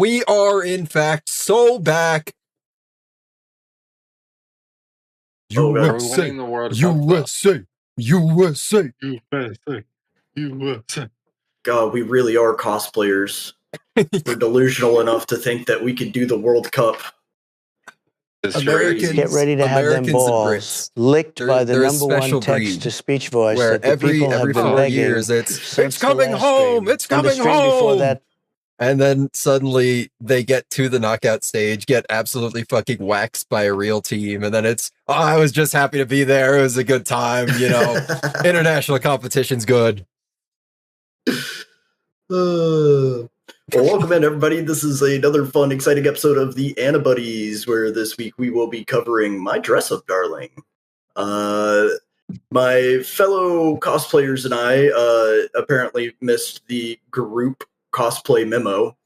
We are, in fact, so back. USA, the World USA, USA. God, we really are cosplayers. We're delusional enough to think that we could do the World Cup. Americans, get ready to have them balls licked by the number one text-to-speech voice where that the people have been 4 begging years it's since coming the last home, stream. it's coming and the stream before home. that, and then suddenly they get to the knockout stage, get absolutely fucking waxed by a real team, and then it's, oh, I was just happy to be there. It was a good time, you know. International competition's good. Well, welcome in, everybody. This is another fun, exciting episode of the Antibuddies, where this week we will be covering My Dress Up Darling. My fellow cosplayers and I apparently missed the group cosplay memo,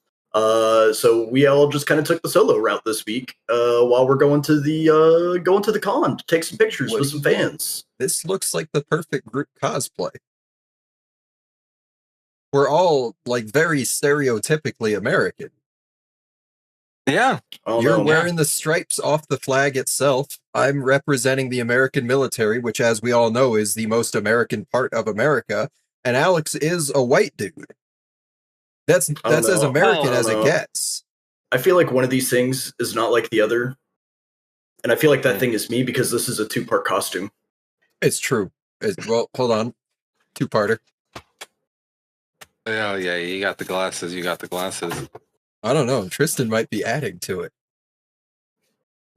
so we all just kind of took the solo route this week while we're going to the con to take some pictures with some fans. This looks like the perfect group cosplay. We're all like very stereotypically American. Yeah. You're wearing the stripes off the flag itself. I'm representing the American military, which, as we all know, is the most American part of America. And Alex is a white dude. That's as American as it gets. I feel like one of these things is not like the other. And I feel like that thing is me because this is a 2-part costume. It's true. Well, hold on. 2-parter. Oh, yeah, you got the glasses. I don't know. Tristan might be adding to it.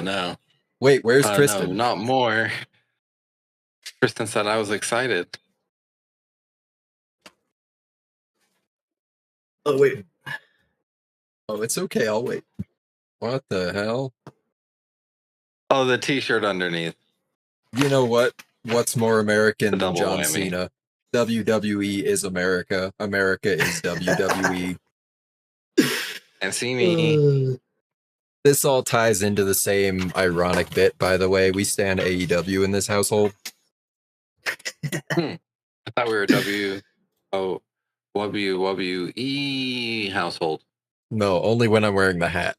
No. Wait, where's Tristan? No, not more. Tristan said I was excited. Oh, wait. Oh, it's okay. I'll wait. What the hell? Oh, the t-shirt underneath. You know what? What's more American than Double John whammy. Cena? WWE is America. America is WWE. And see me. This all ties into the same ironic bit, by the way. We stand AEW in this household. I thought we were WWE household. No, only when I'm wearing the hat.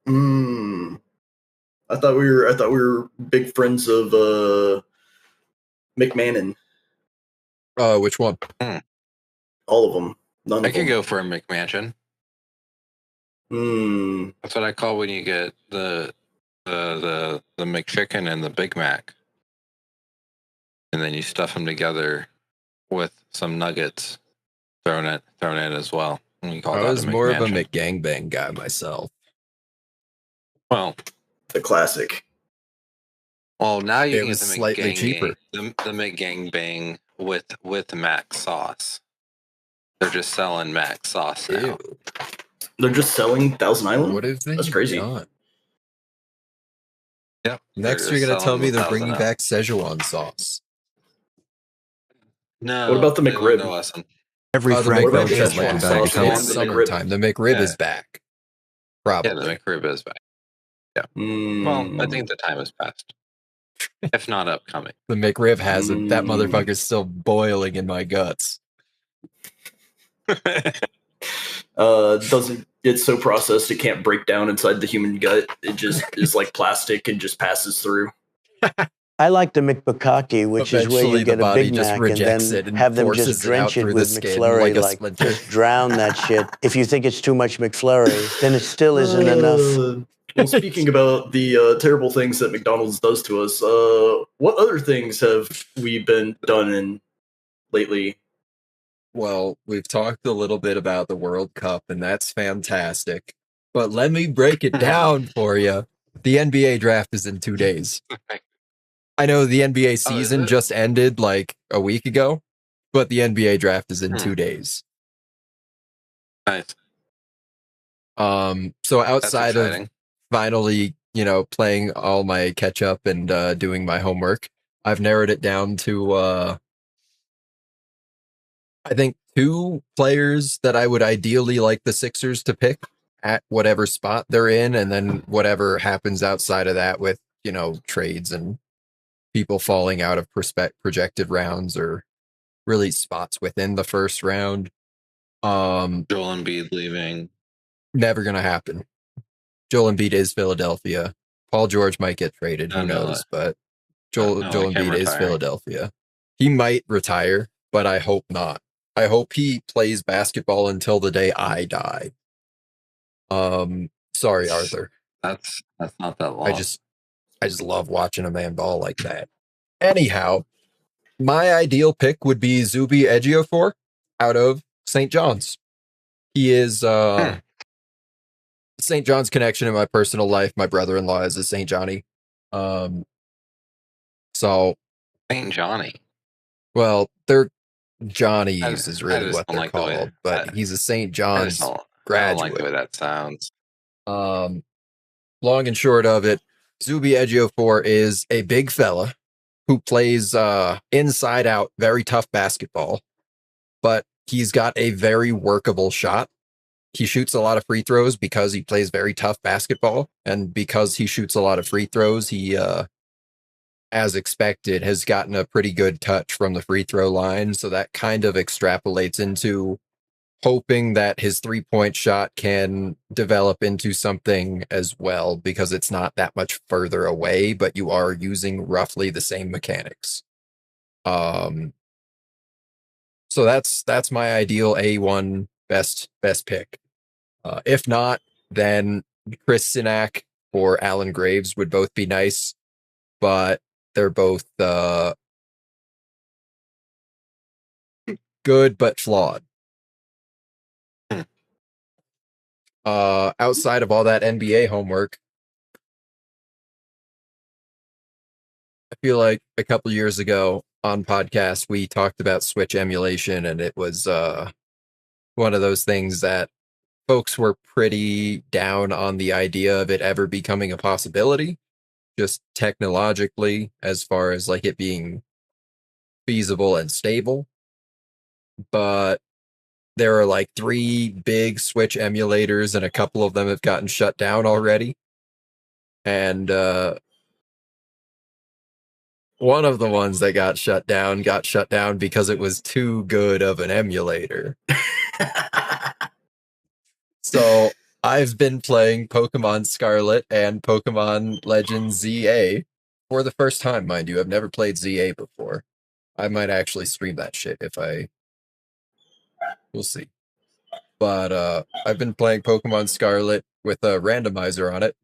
I thought we were big friends of McMahon. Which one? All of them. I could go for a McMansion. That's what I call when you get the McChicken and the Big Mac, and then you stuff them together with some nuggets thrown in as well. And you call I that was a more of a McMansion. McGangbang guy myself. Well, the classic. Well, now you It can was get the slightly cheaper. The McGangbang with Mac sauce. They're just selling Mac sauce now. Ew. They're just selling Thousand Island? What is That's crazy. Done? Yep. Next, you're going to tell me they're bringing back Szechuan sauce. No. What about the McRib? No lesson. Every fragment is like back. It's summertime. The McRib is back. Probably. Yeah, the McRib is back. Yeah. Well, I think the time has passed. If not upcoming. The McRib hasn't. That motherfucker's still boiling in my guts. It's so processed it can't break down inside the human gut. It just is like plastic and just passes through. I like the McBukake, which is where you get a Big Mac and then have them just drench it with McFlurry, like just drown that shit. If you think it's too much McFlurry, then it still isn't enough. Well, speaking about the terrible things that McDonald's does to us, what other things have we been done in lately? Well, we've talked a little bit about the World Cup, and that's fantastic. But let me break it down for you. The NBA draft is in 2 days. I know the NBA season just ended like a week ago, but the NBA draft is in 2 days. Nice. So outside of finally, playing all my catch up and doing my homework, I've narrowed it down to I think 2 players that I would ideally like the Sixers to pick at whatever spot they're in, and then whatever happens outside of that with, trades and people falling out of projected rounds or really spots within the first round. Joel Embiid leaving. Never going to happen. Joel Embiid is Philadelphia. Paul George might get traded. Who knows? But Joel Embiid is Philadelphia. He might retire, but I hope not. I hope he plays basketball until the day I die. Sorry, Arthur. That's not that long. I just love watching a man ball like that. Anyhow, my ideal pick would be Zuby Ejiofor out of St. John's. He is St. John's connection in my personal life. My brother-in-law is a St. Johnny. So St. Johnny. Well, they're Johnnies is really what they're called, but he's a St. John's graduate. I don't like the way that sounds. Long and short of it, Zuby Ejiofor is a big fella who plays inside out, very tough basketball, but he's got a very workable shot. He shoots a lot of free throws because he plays very tough basketball, and because he shoots a lot of free throws, he, as expected, has gotten a pretty good touch from the free throw line, so that kind of extrapolates into hoping that his three-point shot can develop into something as well, because it's not that much further away, but you are using roughly the same mechanics. So that's my ideal A1 best pick. If not, then Chris Sinak or Alan Graves would both be nice, but they're both good but flawed. Outside of all that NBA homework, I feel like a couple years ago on podcast we talked about Switch emulation, and it was one of those things that folks were pretty down on the idea of it ever becoming a possibility, just technologically, as far as like it being feasible and stable. But there are like 3 big Switch emulators, and a couple of them have gotten shut down already. And one of the ones that got shut down because it was too good of an emulator. So I've been playing Pokemon Scarlet and Pokemon Legends ZA for the first time, mind you. I've never played ZA before. I might actually stream that shit if we'll see. But I've been playing Pokemon Scarlet with a randomizer on it,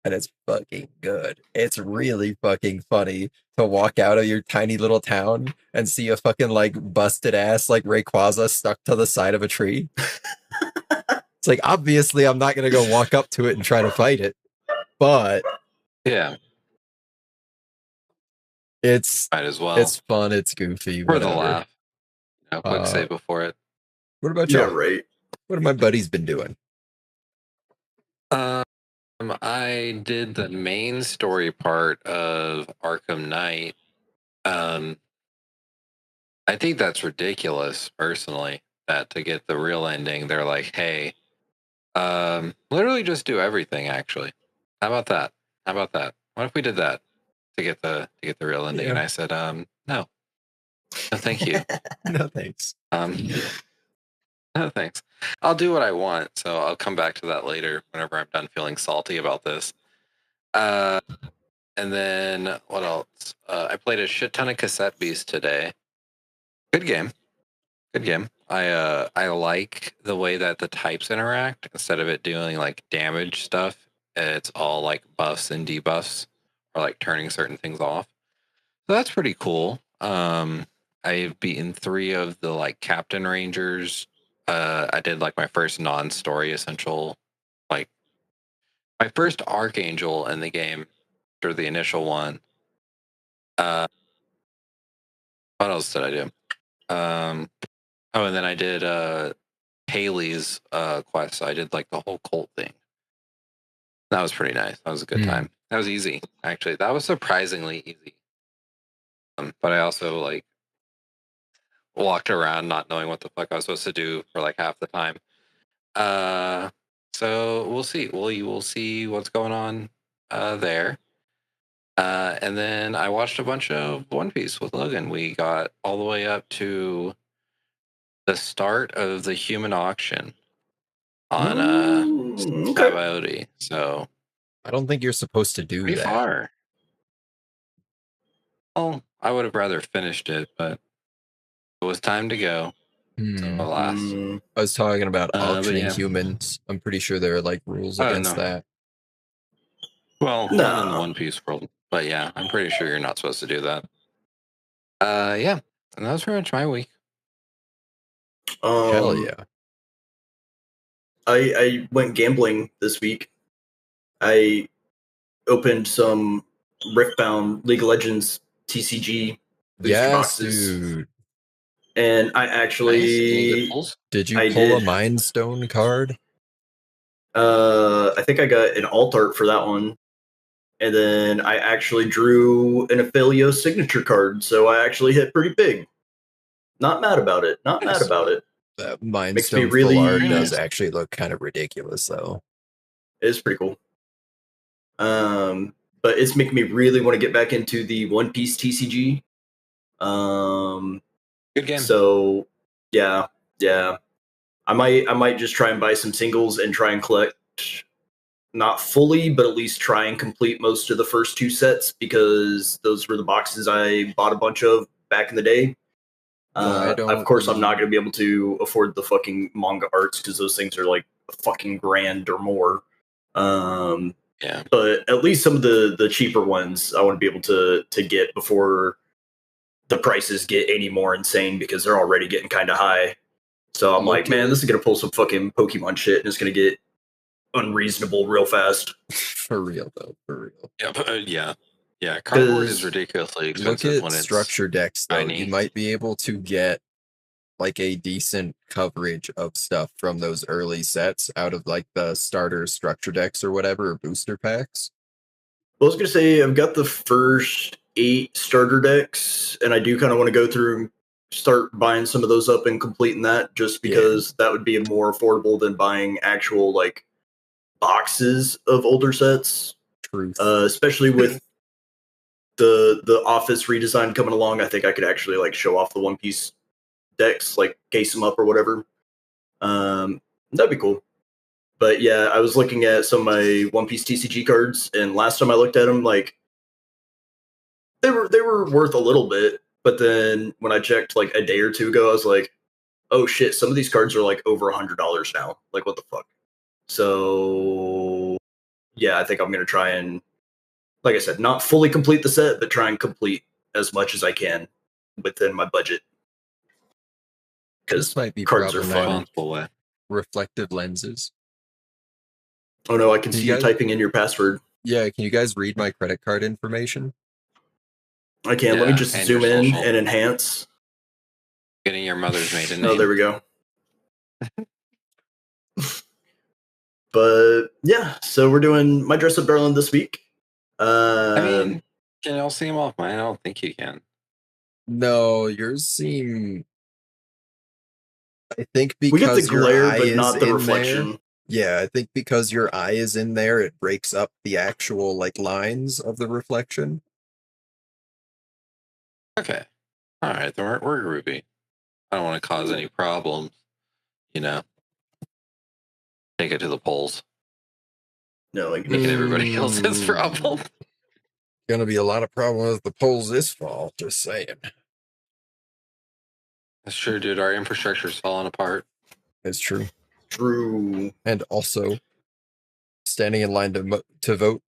and it's fucking good. It's really fucking funny to walk out of your tiny little town and see a fucking like busted ass like Rayquaza stuck to the side of a tree. It's like, obviously I'm not gonna go walk up to it and try to fight it, but yeah, it's might as well. It's fun, it's goofy, for the laugh. Quick save before it. What about you? Yeah, right. What have my buddies been doing? I did the main story part of Arkham Knight. I think that's ridiculous, personally, that to get the real ending, they're like, hey, literally just do everything, actually. How about that? What if we did that to get the real ending? Yeah. And I said, no. No, thank you. No, thanks. No, thanks. I'll do what I want, so I'll come back to that later whenever I'm done feeling salty about this. And then what else? I played a shit ton of Cassette Beast today. Good game. I like the way that the types interact. Instead of it doing like damage stuff, it's all like buffs and debuffs, or like turning certain things off. So that's pretty cool. I've beaten 3 of the like Captain Rangers. I did like my first non-story essential, like my first Archangel in the game, or the initial one. What else did I do? And then I did Haley's quest. I did like the whole cult thing. That was pretty nice. That was a good time. That was easy, actually. That was surprisingly easy. But I also like walked around not knowing what the fuck I was supposed to do for like half the time. So we'll see. We'll see what's going on there. And then I watched a bunch of One Piece with Logan. We got all the way up to the start of the human auction. on okay. Savioty. So I don't think you're supposed to do pretty that. far. Well, I would have rather finished it, but it was time to go. So alas. I was talking about auctioning yeah. humans. I'm pretty sure there are like rules against that. Well, not in the One Piece world, but yeah, I'm pretty sure you're not supposed to do that. Yeah, and that was pretty much my week. Hell yeah! I went gambling this week. I opened some Riftbound League of Legends TCG booster boxes. Dude. And I actually did you pull a Mind Stone card? I think I got an alt art for that one. And then I actually drew an Ophelio signature card, so I actually hit pretty big. Not mad about it. Not mad about it. That Mind Stone full art does actually look kind of ridiculous, though. It is pretty cool. But it's making me really want to get back into the One Piece TCG. Good game. So yeah. I might just try and buy some singles and try and collect, not fully, but at least try and complete most of the first two sets, because those were the boxes I bought a bunch of back in the day. Of course, I'm not going to be able to afford the fucking manga arts because those things are like fucking $1,000 or more. Yeah. But at least some of the cheaper ones I want to be able to get before the prices get any more insane, because they're already getting kind of high. So I'm like, man, this is going to pull some fucking Pokemon shit, and it's going to get unreasonable real fast. For real, though. For real. Yeah. Yeah, cardboard is ridiculously expensive. Look at when it's structure decks, though. tiny. You might be able to get like a decent coverage of stuff from those early sets out of like the starter structure decks or whatever, or booster packs. Well, I was going to say, I've got the first 8 starter decks, and I do kind of want to go through and start buying some of those up and completing that, just because that would be more affordable than buying actual like boxes of older sets. Truth. Especially with the office redesign coming along, I think I could actually like show off the One Piece decks, like case them up or whatever. That'd be cool. But yeah, I was looking at some of my One Piece TCG cards, and last time I looked at them, like they were worth a little bit. But then when I checked like a day or two ago, I was like, oh shit, some of these cards are like over $100 now. Like, what the fuck? So yeah, I think I'm gonna try and, like I said, not fully complete the set, but try and complete as much as I can within my budget. Because might be cards are fun. Reflective lenses. Oh no, I can see you typing in your password. Yeah, can you guys read my credit card information? I can. Yeah, let me just zoom in and enhance. Getting your mother's maiden name. Oh, there we go. But yeah, so we're doing my dress up darling this week. I mean, can y'all see them off mine? I don't think you can. No, yours seem. I think because we get the glare, but not the reflection. There, yeah, I think because your eye is in there, it breaks up the actual like lines of the reflection. Okay, all right, then we're groovy. I don't want to cause any problems, you know. Take it to the polls. No, like making everybody else's problem. Gonna be a lot of problems with the polls this fall. Just saying. That's true, dude. Our infrastructure's falling apart. It's true. True. And also, standing in line to vote,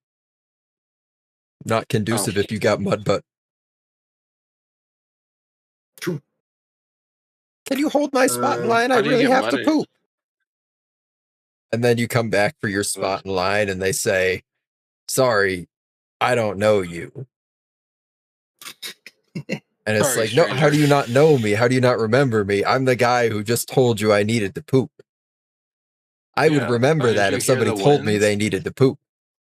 not conducive if you got mud butt. True. Can you hold my spot in line? I really have to poop. And then you come back for your spot in line and they say, sorry, I don't know you. And it's sorry, like, stranger. No, how do you not know me? How do you not remember me? I'm the guy who just told you I needed to poop. I would remember that if somebody told me they needed to poop.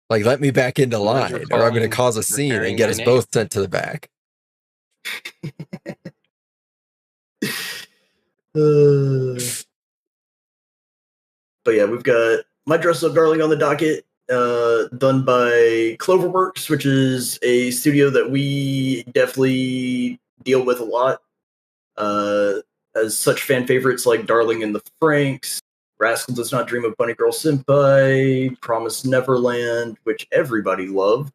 Like, let me back into line or I'm going to cause a scene and get us both sent to the back. But yeah, we've got My Dress Up Darling on the docket, done by Cloverworks, which is a studio that we definitely deal with a lot. As such fan favorites like Darling in the Franxx, Rascal Does Not Dream of Bunny Girl Senpai, Promise Neverland, which everybody loved,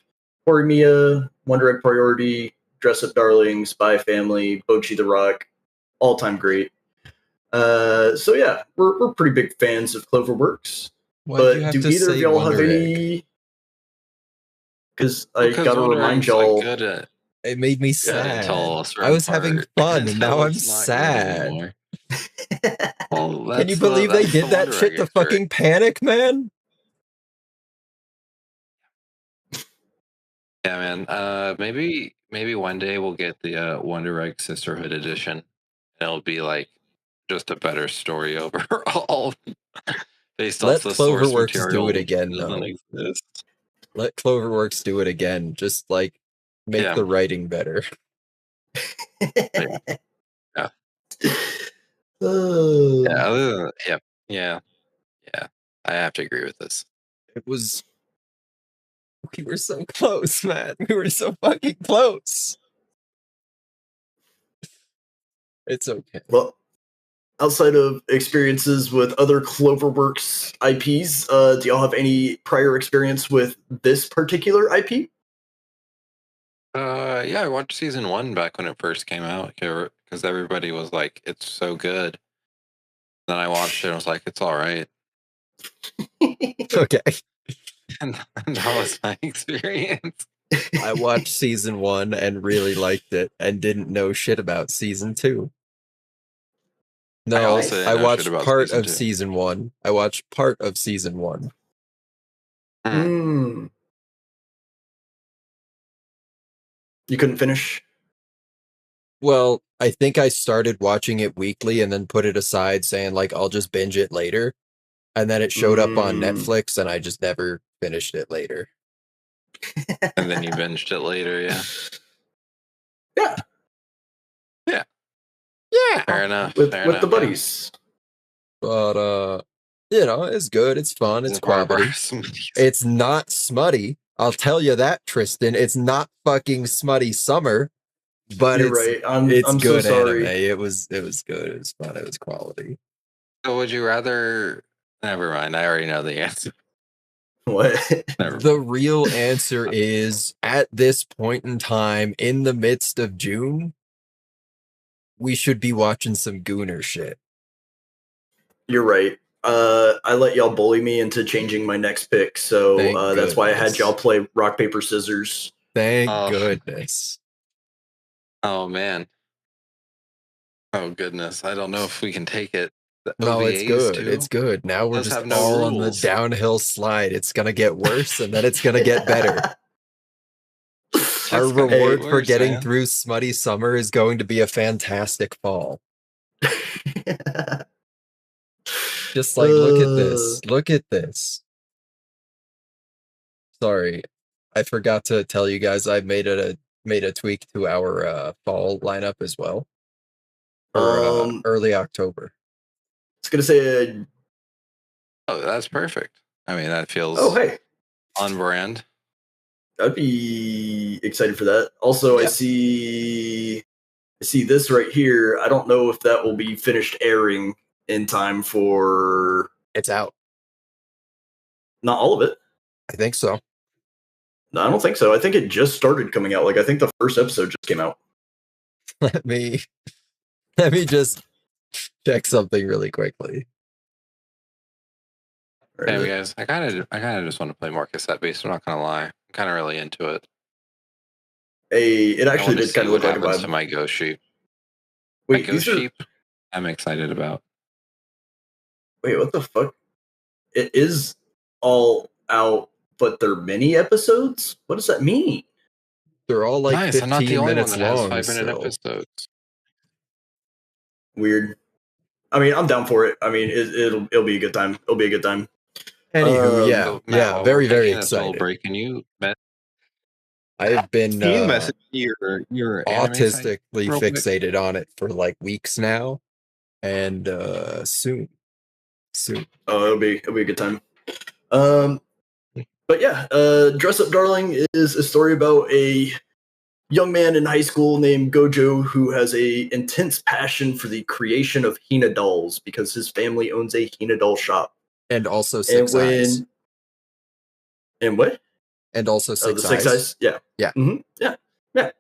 Horimiya, Wonder Egg Priority, Dress Up Darling, Spy Family, Bochi the Rock, all time great. So yeah, we're pretty big fans of Cloverworks. But do either of y'all have any? Because I gotta remind y'all. Like it made me sad. I was having fun, and now I'm sad. Well, can you believe they did that shit to fucking Panic, man? Yeah, man. Maybe one day we'll get the Wonder Egg Sisterhood edition. It'll be like just a better story overall. Based Let off the Cloverworks source do it again, though. Let Cloverworks do it again. Just like make the writing better. Yeah. Yeah. I have to agree with this. We were so close, man. We were so fucking close. It's okay. Well, outside of experiences with other Cloverworks IPs, do y'all have any prior experience with this particular IP? Yeah, I watched season 1 back when it first came out because everybody was like, "It's so good." Then I watched it and was like, "It's all right." Okay. And that was my experience. I watched season 1 and really liked it and didn't know shit about season 2. No, I watched part of season 1. I watched part of season 1. You couldn't finish? Well, I think I started watching it weekly and then put it aside saying, like, I'll just binge it later. And then it showed up on Netflix and I just never finished it later. And then you binged it later, yeah. Yeah. Yeah. Yeah. Fair enough. With the buddies. But, it's good. It's fun. It's quality. It's not smutty. I'll tell you that, Tristan. It's not fucking smutty summer. But You're right. I'm good so sorry. anime. It was good. It was fun. It was quality. So would you rather? Never mind. I already know the answer. What? The real answer is, at this point in time, in the midst of June, we should be watching some Gooner shit. You're right. I let y'all bully me into changing my next pick, so that's why I had y'all play rock, paper, scissors. Thank goodness. Oh, man. Oh, goodness. I don't know if we can take it. No, it's good. Too? It's good. Now we're just all on the downhill slide. It's going to get worse, and then it's going to get better. Our reward for getting through smutty summer is going to be a fantastic fall. Just like, look at this. Look at this. Sorry, I forgot to tell you guys I made a tweak to our fall lineup as well. For early October. I was gonna say. Oh, that's perfect. I mean, that feels. Oh, hey. On brand. I'd be excited for that. Also, I see this right here. I don't know if that will be finished airing in time for. It's out. Not all of it. I think so. No, I don't think so. I think it just started coming out. Like, I think the first episode just came out. Let me just check something really quickly. Hey guys, I kind of just want to play more cassette based. I'm not gonna lie, I'm kind of really into it. It actually did kind of look like a vibe. To my Ghost Sheep. Wait, my Ghost Sheep, I'm excited about. Wait, what the fuck? It is all out, but they're mini episodes. What does that mean? They're all like 15 I'm not the only minutes one that long. Has 5-minute episodes. Weird. I mean, I'm down for it. I mean, it'll be a good time. It'll be a good time. Anywho, so, Matt, very, very excited. Break, can you I have been your autistically fixated on it for like weeks now, and soon. Oh, it'll be a good time. But yeah, Dress Up Darling is a story about a young man in high school named Gojo who has a intense passion for the creation of Hina dolls because his family owns a Hina doll shop. And also Six Eyes. And what? And also Six the Six Eyes. Yeah. Yeah. Mm-hmm. Yeah. Yeah.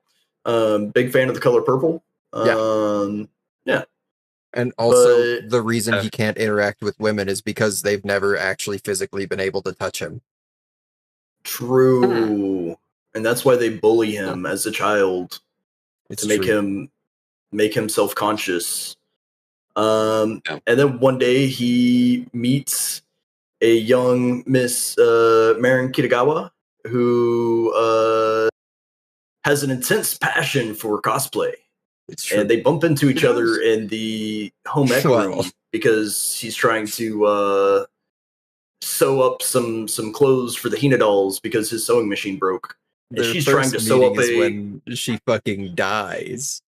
Big fan of the color purple. Yeah. And also, the reason he can't interact with women is because they've never actually physically been able to touch him. True. And that's why they bully him as a child to make him self-conscious. And then one day he meets a young Miss Marin Kitagawa who has an intense passion for cosplay. And they bump into each other in the home ec room because he's trying to sew up some clothes for the Hina dolls because his sewing machine broke. And she's trying to sew up when she fucking dies.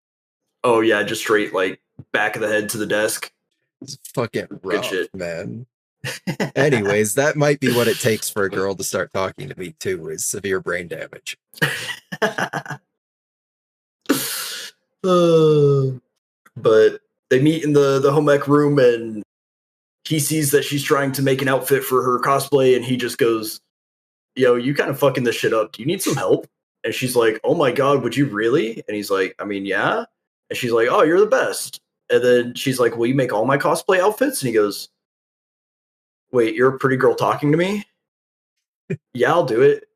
Oh yeah, just straight like back of the head to the desk. It's fucking rough, shit, man. Anyways, that might be what it takes for a girl to start talking to me too, is severe brain damage. But they meet in the home ec room and he sees that she's trying to make an outfit for her cosplay and he just goes, yo, you kind of fucking this shit up. Do you need some help? And she's like, oh my God, would you really? And he's like, I mean, yeah. And she's like, oh, you're the best. And then she's like, will you make all my cosplay outfits? And he goes, wait, you're a pretty girl talking to me? Yeah, I'll do it.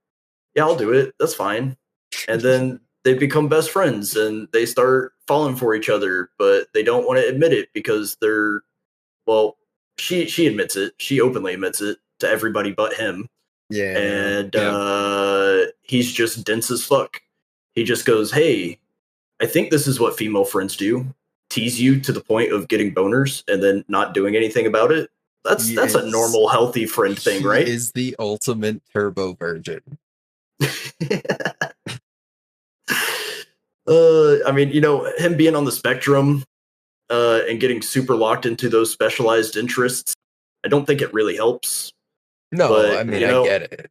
Yeah, I'll do it. That's fine. And then they become best friends and they start falling for each other, but they don't want to admit it because they're, well, she admits it. She openly admits it to everybody but him. Yeah. And he's just dense as fuck. He just goes, hey, I think this is what female friends do. Tease you to the point of getting boners and then not doing anything about it. That's a normal, healthy friend thing, right? He is the ultimate turbo virgin. I mean, you know, him being on the spectrum and getting super locked into those specialized interests, I don't think it really helps. No, but, I mean, I get it.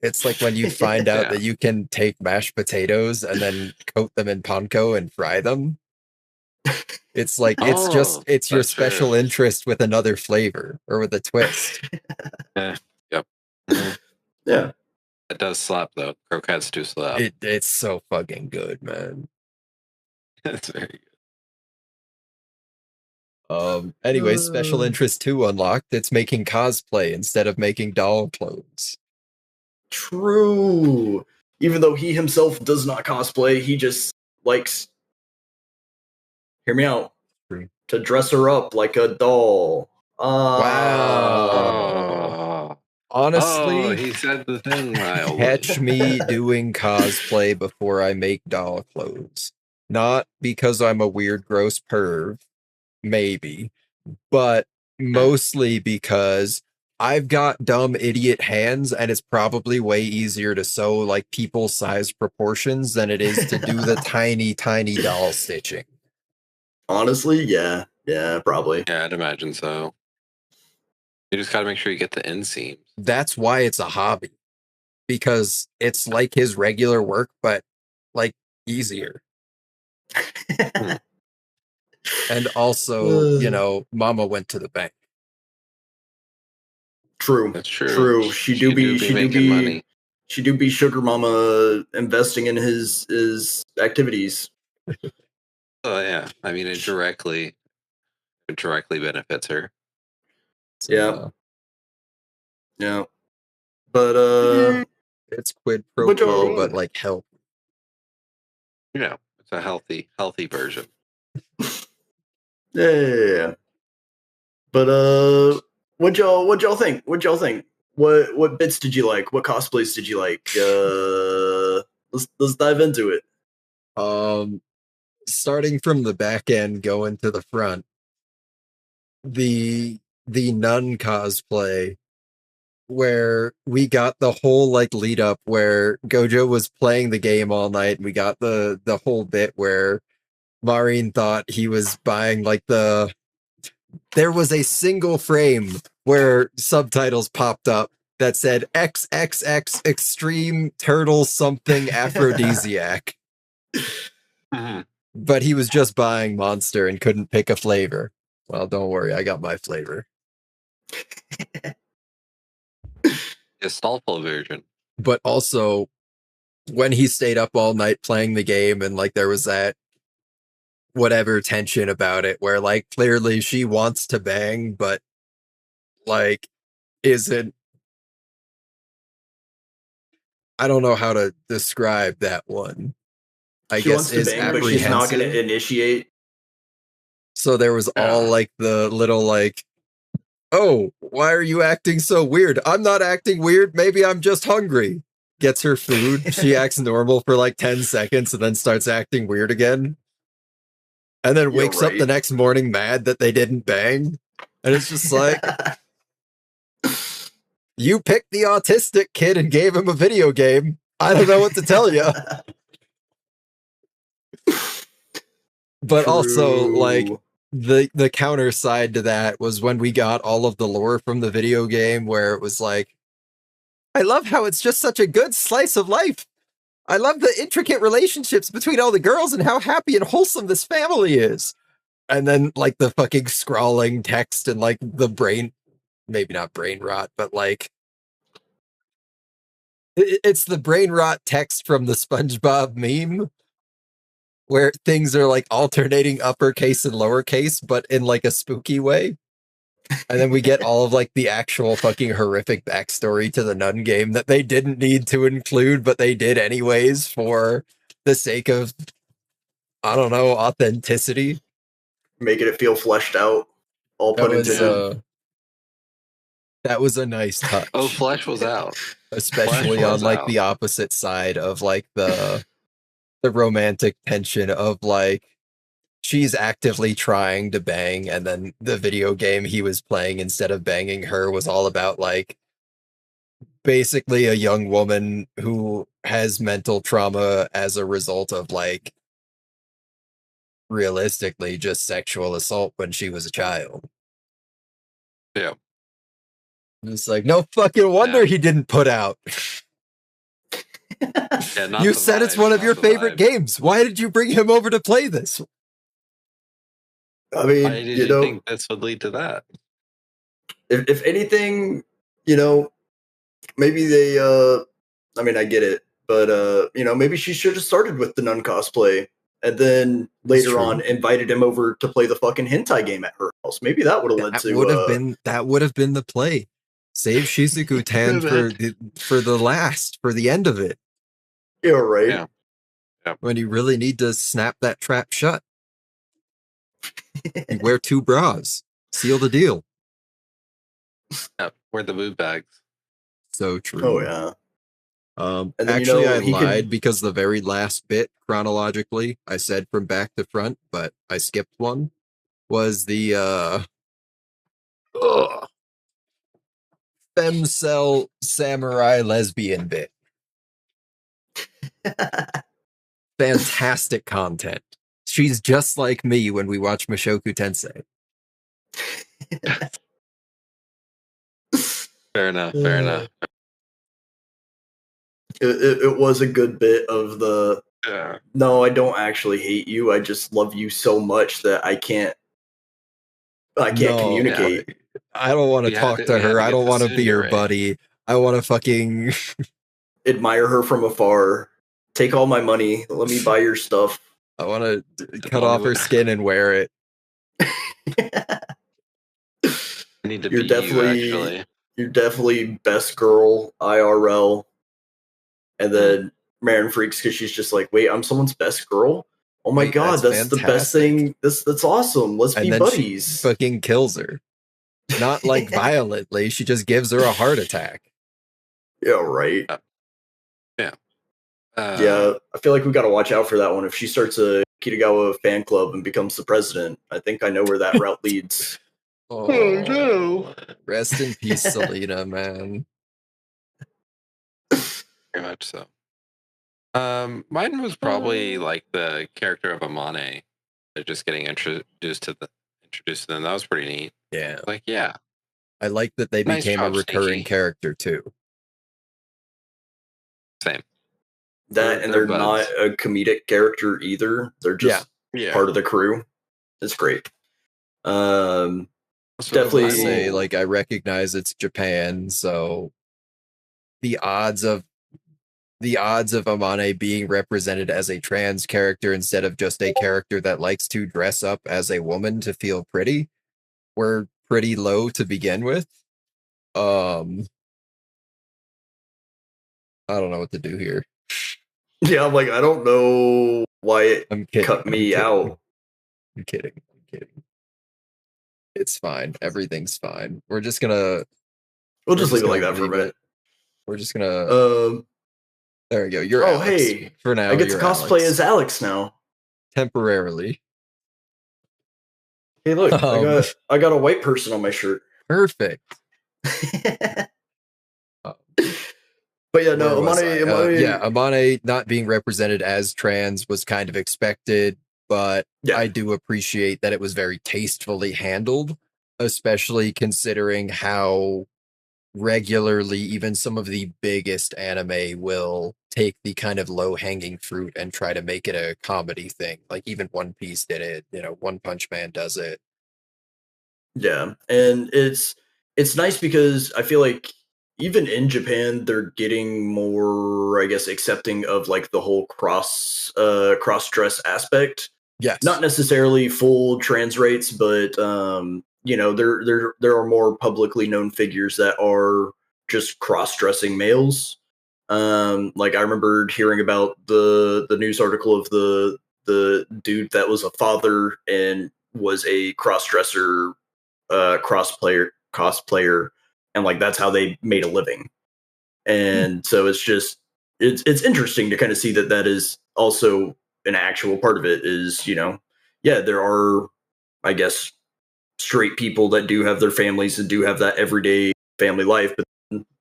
It's like when you find out that you can take mashed potatoes and then coat them in panko and fry them. It's like, it's your special interest with another flavor or with a twist. Yep. Yeah. It does slap, though. Croquettes do slap. It's so fucking good, man. It's very good. Anyways, special interest 2 unlocked. It's making cosplay instead of making doll clothes. True. Even though he himself does not cosplay, he just likes, hear me out, to dress her up like a doll. Wow. Honestly, he said the thing. Catch me doing cosplay before I make doll clothes. Not because I'm a weird, gross perv, maybe, but mostly because I've got dumb idiot hands and it's probably way easier to sew like people-sized proportions than it is to do the tiny, tiny doll stitching. Honestly, yeah. Yeah, probably. Yeah, I'd imagine so. You just gotta make sure you get the inseams. That's why it's a hobby. Because it's like his regular work, but like easier. And also, you know, Mama went to the bank. True. That's true. True. She do be money. She do be sugar mama investing in his activities. Oh yeah. I mean, it directly benefits her. So, yeah. But it's quid pro quo, but like help. You know, it's a healthy version. Yeah. But what'd y'all think? What bits did you like? What cosplays did you like? Let's dive into it. Starting from the back end, going to the front. The nun cosplay, where we got the whole like lead up where Gojo was playing the game all night, and we got the whole bit where Marin thought he was buying like there was a single frame where subtitles popped up that said XXX Extreme Turtle something Aphrodisiac. But he was just buying Monster and couldn't pick a flavor. Well, don't worry, I got my flavor. Astolfo version. But also, when he stayed up all night playing the game and like there was that whatever tension about it where like clearly she wants to bang, but like isn't. I don't know how to describe that one. I guess is bang, but she's not going to initiate. So there was all like the little like, oh, why are you acting so weird? I'm not acting weird. Maybe I'm just hungry. Gets her food. She acts normal for like 10 seconds and then starts acting weird again. And then wakes up the next morning mad that they didn't bang. And it's just like, you picked the autistic kid and gave him a video game. I don't know what to tell you. But also, like, the counter side to that was when we got all of the lore from the video game where it was like, I love how it's just such a good slice of life. I love the intricate relationships between all the girls and how happy and wholesome this family is. And then, like, the fucking scrawling text and, like, the brain, maybe not brain rot, but, like, it's the brain rot text from the SpongeBob meme where things are like alternating uppercase and lowercase, but in like a spooky way. And then we get all of like the actual fucking horrific backstory to the nun game that they didn't need to include, but they did anyways for the sake of, I don't know, authenticity. Making it feel fleshed out. All pun intended. That was a nice touch. Oh, flesh was out. Especially on like the opposite side of like the romantic tension of like she's actively trying to bang and then the video game he was playing instead of banging her was all about like basically a young woman who has mental trauma as a result of like realistically just sexual assault when she was a child. Yeah. It's like no fucking wonder he didn't put out. Yeah, you said it's one of your favorite games. Why did you bring him over to play this? I mean, why did you think this would lead to that? If anything, you know, maybe they, I mean, I get it, but, you know, maybe she should have started with the nun cosplay and then later on invited him over to play the fucking hentai game at her house. Maybe that would have led to... That would have been the play. Save Shizuku Tan for the end of it. Yeah, right. Yeah. When you really need to snap that trap shut. You wear 2 bras. Seal the deal. Yeah, wear the boob bags. So true. Oh, yeah. And then, actually, I lied because the very last bit, chronologically, I said from back to front, but I skipped one, was the femcel samurai lesbian bit. Fantastic content. She's just like me when we watch Mushoku Tensei. Fair enough. It was a good bit of the, no, I don't actually hate you. I just love you so much that I can't communicate. Yeah. I don't want to talk to her. I don't want to be her buddy. I want to fucking admire her from afar. Take all my money. Let me buy your stuff. I want to cut off her skin and wear it. I need to be you, actually. You're definitely best girl IRL. And then Marin freaks because she's just like, wait, I'm someone's best girl? Oh my god, that's the best thing. That's awesome. Let's be buddies. She fucking kills her. Not like violently, she just gives her a heart attack. Yeah, right. Yeah. Yeah, I feel like we got to watch out for that one. If she starts a Kitagawa fan club and becomes the president, I think I know where that route leads. Oh no. Rest in peace, Selena, man. Very much so. Mine was probably like the character of Amane, just getting introduced to them. That was pretty neat. Yeah. Like, yeah. I like that they became a recurring character too. Same. That, and they're not a comedic character either. They're just part of the crew. It's great. Definitely say, like, I recognize it's Japan, so the odds of Amane being represented as a trans character instead of just a character that likes to dress up as a woman to feel pretty were pretty low to begin with. I don't know what to do here. Yeah, I'm like, I don't know why it cut me out. I'm kidding. It's fine. Everything's fine. We'll just leave it like that for a minute. We're just gonna. There we go. You're Alex. Hey, for now. I get to cosplay as Alex now. Temporarily. Hey, look! I got a white person on my shirt. Perfect. But yeah, no, Amane not being represented as trans was kind of expected, but I do appreciate that it was very tastefully handled, especially considering how regularly even some of the biggest anime will take the kind of low-hanging fruit and try to make it a comedy thing. Like even One Piece did it, One Punch Man does it. Yeah, and it's nice because I feel like even in Japan they're getting more, I guess, accepting of like the whole cross dress aspect. Yes. Not necessarily full trans rates, but there are more publicly known figures that are just cross-dressing males. Like I remember hearing about the news article of the dude that was a father and was a cross-dresser cosplayer, and like that's how they made a living. And so it's interesting to kind of see that is also an actual part of it. Is there are, I guess, straight people that do have their families and do have that everyday family life, but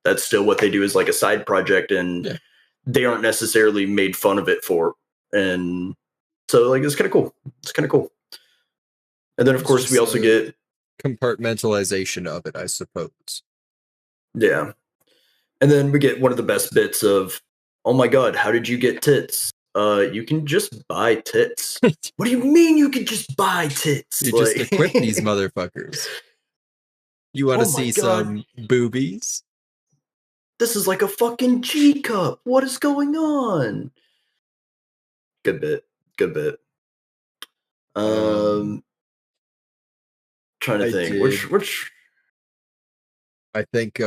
that's still what they do as like a side project, and they aren't necessarily made fun of it for. And so like it's kind of cool. And then of course we also get compartmentalization of it, I suppose. Yeah. And then we get one of the best bits of, oh my god, how did you get tits? You can just buy tits. What do you mean you can just buy tits? You just equip these motherfuckers. You want to see some boobies? This is like a fucking G cup. What is going on? Good bit. Trying to think. Which I think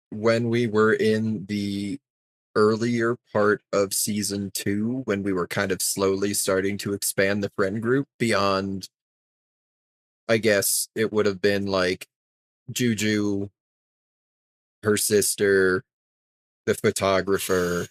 when we were in the earlier part of season 2, when we were kind of slowly starting to expand the friend group beyond, I guess it would have been like Juju, her sister, the photographer,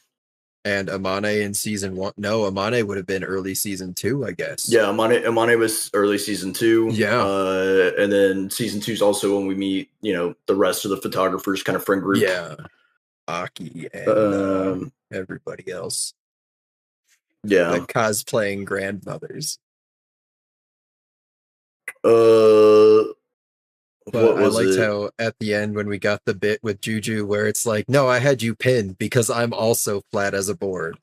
and Amane in season 1. No, Amane would have been early season 2, I guess. Yeah, Amane was early season 2. Yeah. And then season 2 is also when we meet, the rest of the photographers kind of friend group. Yeah. Aki and everybody else. Yeah. The cosplaying grandmothers. But I liked how at the end when we got the bit with Juju where it's like, no, I had you pinned because I'm also flat as a board.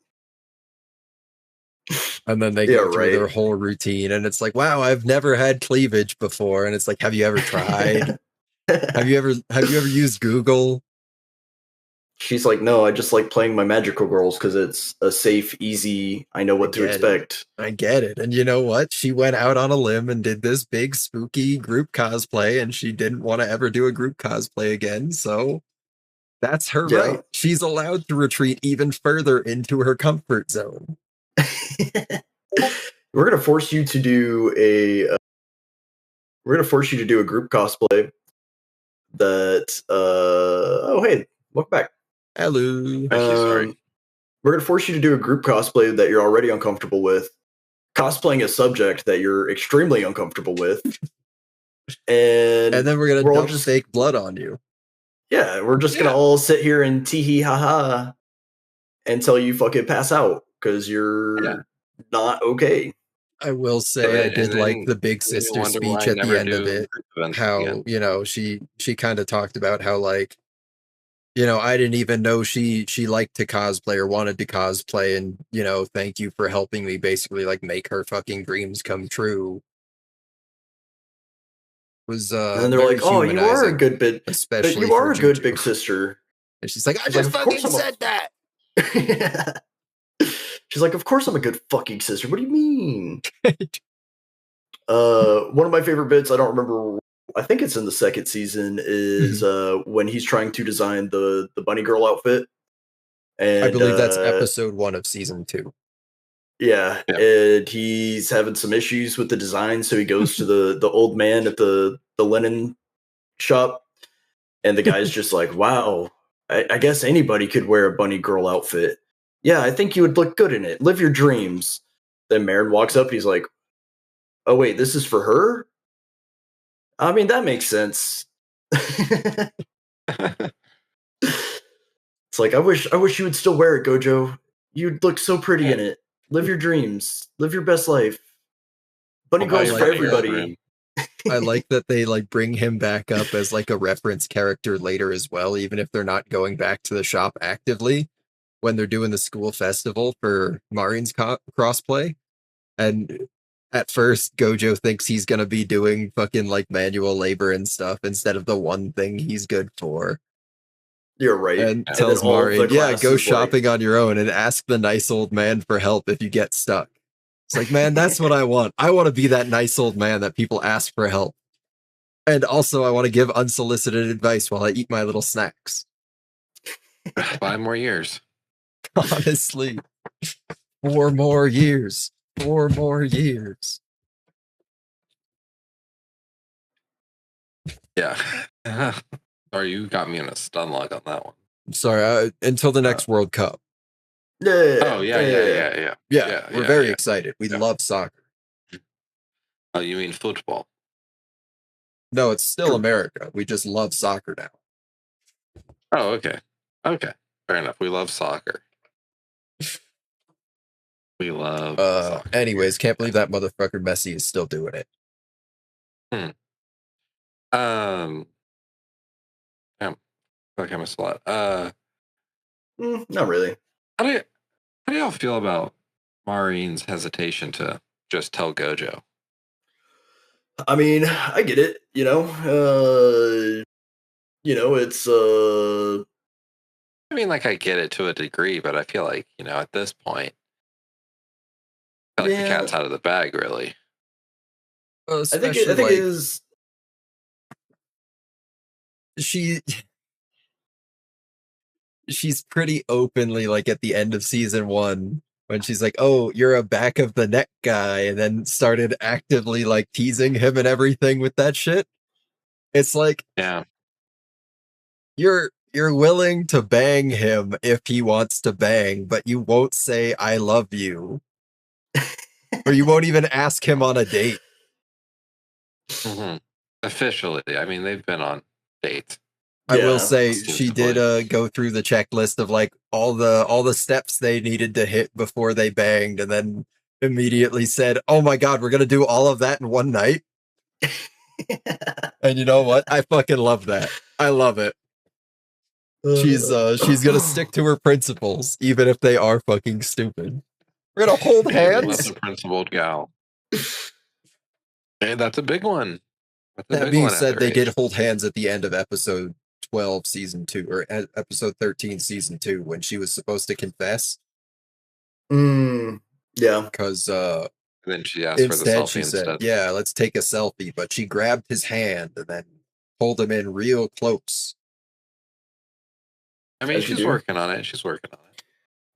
And then they go through their whole routine and it's like, wow, I've never had cleavage before. And it's like, have you ever tried? have you ever used Google? She's like, no, I just like playing my magical girls because it's a safe, easy, I know what to expect. I get it. And you know what? She went out on a limb and did this big spooky group cosplay and she didn't want to ever do a group cosplay again. So that's her right. She's allowed to retreat even further into her comfort zone. We're going to force you to do a group cosplay that oh hey, welcome back. Hello. Sorry. We're going to force you to do a group cosplay that you're already uncomfortable with, cosplaying a subject that you're extremely uncomfortable with, and then we're going to dump fake blood on you. Yeah, we're just going to all sit here and tee-hee ha-ha until you fucking pass out because you're not okay. I will say I did like the big sister speech at the end of it. How, she kind of talked about how, like, I didn't even know she liked to cosplay or wanted to cosplay, and thank you for helping me basically like make her fucking dreams come true. Was and then they're very like, "Oh, you are a humanizing, good bit, especially you are for a good Juju. big sister." And she's like, "I She's just like, "Of course fucking I'm said that." Yeah. She's like, "Of course I'm a good fucking sister. What do you mean?" One of my favorite bits, I don't remember, I think it's in the second season, is when he's trying to design the bunny girl outfit. And I believe that's episode 1 of season 2. Yeah, and he's having some issues with the design, so he goes to the old man at the linen shop, and the guy's just like, "Wow, I guess anybody could wear a bunny girl outfit. Yeah, I think you would look good in it. Live your dreams." Then Marin walks up, and he's like, "Oh wait, this is for her? I mean, that makes sense." It's like, I wish you would still wear it, Gojo. You'd look so pretty in it. Live your dreams. Live your best life. Bunny girls for everybody. I like that they like bring him back up as like a reference character later as well, even if they're not going back to the shop actively when they're doing the school festival for Marin's crossplay. And at first, Gojo thinks he's gonna be doing fucking like manual labor and stuff instead of the one thing he's good for. You're right. And tells Marin, "Yeah, go shopping on your own and ask the nice old man for help if you get stuck." It's like, man, that's what I want. I want to be that nice old man that people ask for help. And also, I want to give unsolicited advice while I eat my little snacks. 5 more years. Honestly. 4 more years. 4 more years. Yeah. Sorry, you got me in a stun lock on that one. I'm sorry, until the next World Cup. Oh, yeah. We're very excited. We love soccer. Oh, you mean football? No, it's still America. We just love soccer now. Oh, okay. Okay. Fair enough. We love soccer. We love soccer. Anyways, can't believe that motherfucker Messi is still doing it. Damn. I feel like I missed a lot. Not really. How do y'all feel about Maureen's hesitation to just tell Gojo? I mean, I get it, it's I mean, like, I get it to a degree, but I feel like, at this point, I feel like the cat's out of the bag, really. I think it is. She's pretty openly like at the end of season 1 when she's like, "Oh, you're a back of the neck guy," and then started actively like teasing him and everything with that shit. It's like, yeah, you're willing to bang him if he wants to bang, but you won't say "I love you," or you won't even ask him on a date. Officially, I mean, they've been on dates. I will say she did go through the checklist of like all the steps they needed to hit before they banged, and then immediately said, "Oh my god, we're gonna do all of that in one night." And you know what? I fucking love that. I love it. She's gonna stick to her principles, even if they are fucking stupid. We're gonna hold hands. That's a principled gal. Hey, that's a big one. That being said, they did hold hands at the end of episode 12, season 2, or episode 13, season 2, when she was supposed to confess. Yeah. Because then she asked for the selfie she said, "Yeah, let's take a selfie." But she grabbed his hand and then pulled him in real close. I mean, she's working on it. She's working on it.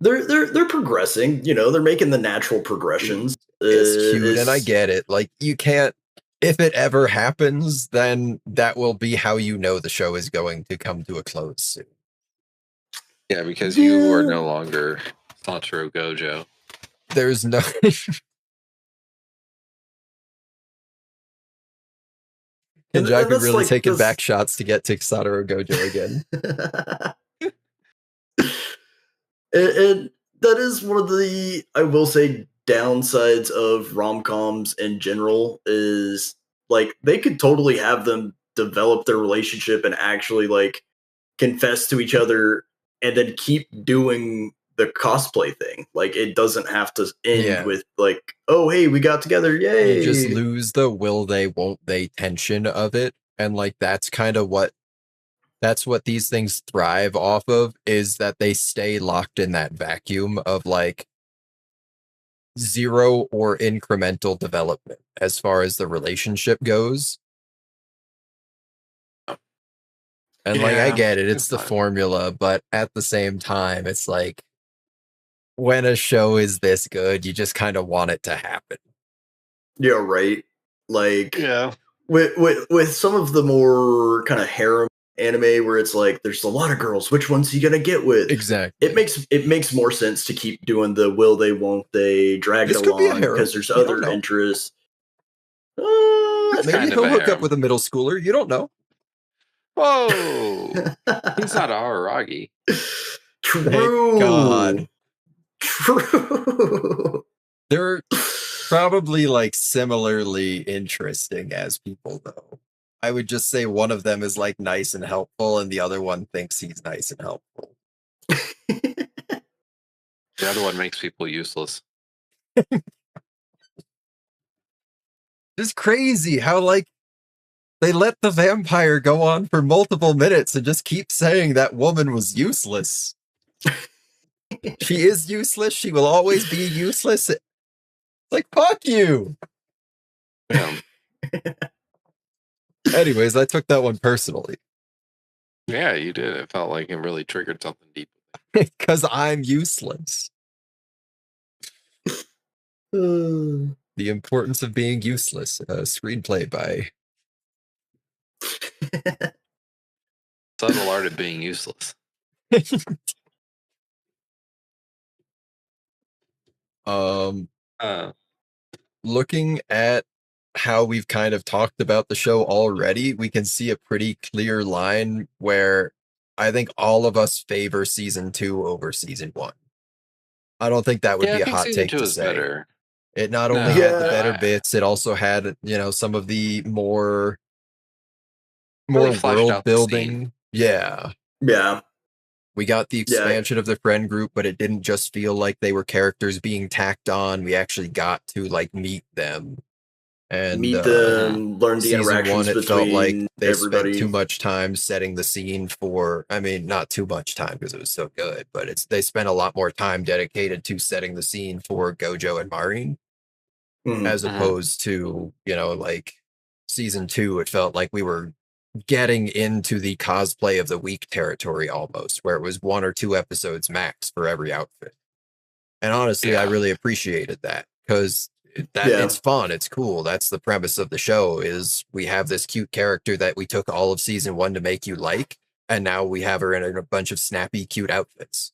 They're progressing. They're making the natural progressions. It's cute, and I get it. Like, you can't. If it ever happens, then that will be how you know the show is going to come to a close soon. Yeah, because you are no longer Satoru Gojo. There's no... And Jaku really like taking back shots to get to Satoru Gojo again. And that is one of the, I will say, downsides of rom-coms in general is like they could totally have them develop their relationship and actually like confess to each other and then keep doing the cosplay thing. Like, it doesn't have to end with like, oh, hey, we got together, yay. You just lose the will they, won't they tension of it. And like, that's kind of what these things thrive off of, is that they stay locked in that vacuum of like zero or incremental development as far as the relationship goes. And like, I get it, it's the formula, but at the same time, it's like, when a show is this good, you just kind of want it to happen. Yeah, right. Like, with some of the more kind of harem anime where it's like, there's a lot of girls, which one's you gonna get with? Exactly. It makes more sense to keep doing the will they, won't they, drag it along, because there's other interests. Maybe he'll hook up with a middle schooler. You don't know. Whoa! He's not a Haragi. True. Thank God. True. They're probably like similarly interesting as people, though. I would just say one of them is like nice and helpful, and the other one thinks he's nice and helpful. The other one makes people useless. It's crazy how like they let the vampire go on for multiple minutes and just keep saying that woman was useless. She is useless. She will always be useless. Like, fuck you. Yeah. Anyways, I took that one personally. Yeah, you did. It felt like it really triggered something deep. Because I'm useless. The Importance of Being Useless. A screenplay by... Subtle Art of Being Useless. Looking at how we've kind of talked about the show already, we can see a pretty clear line where I think all of us favor season 2 over season 1. I don't think that would be a hot take to say. Better. It not only had the better bits, it also had, you know, some of the more world building. Yeah. We got the expansion of the friend group, but it didn't just feel like they were characters being tacked on. We actually got to like meet them and learn the interactions between it felt like they everybody. spent too much time setting the scene for, I mean, not too much time because it was so good, but they spent a lot more time dedicated to setting the scene for Gojo and Marin, as opposed to, you know, like season 2, it felt like we were getting into the cosplay of the week territory almost, where it was 1 or 2 episodes max for every outfit. And honestly, I really appreciated that, because it's fun, it's cool. That's the premise of the show, is we have this cute character that we took all of season 1 to make you like, and now we have her in a bunch of snappy, cute outfits.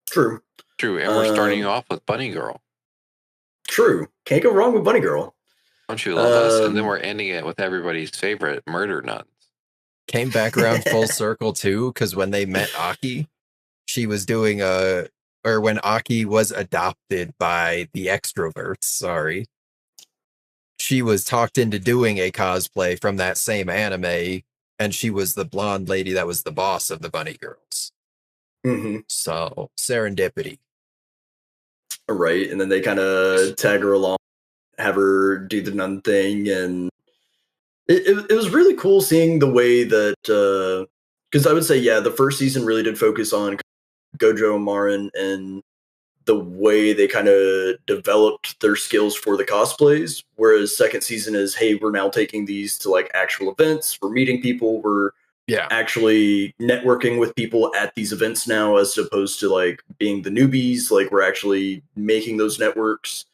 True. And we're starting off with Bunny Girl. True. Can't go wrong with Bunny Girl. Don't you love us? And then we're ending it with everybody's favorite, Murder Nuns. Came back around full circle too, because when they met Aki, she was doing when Aki was adopted by the extroverts, she was talked into doing a cosplay from that same anime, and she was the blonde lady that was the boss of the Bunny Girls. So, serendipity. Right, and then they kind of tag her along, have her do the nun thing, and it was really cool seeing the way that, because I would say, the first season really did focus on Gojo and Marin and the way they kind of developed their skills for the cosplays, whereas second season is, hey, we're now taking these to like actual events, we're meeting people, we're actually networking with people at these events now, as opposed to like being the newbies. Like, we're actually making those networks,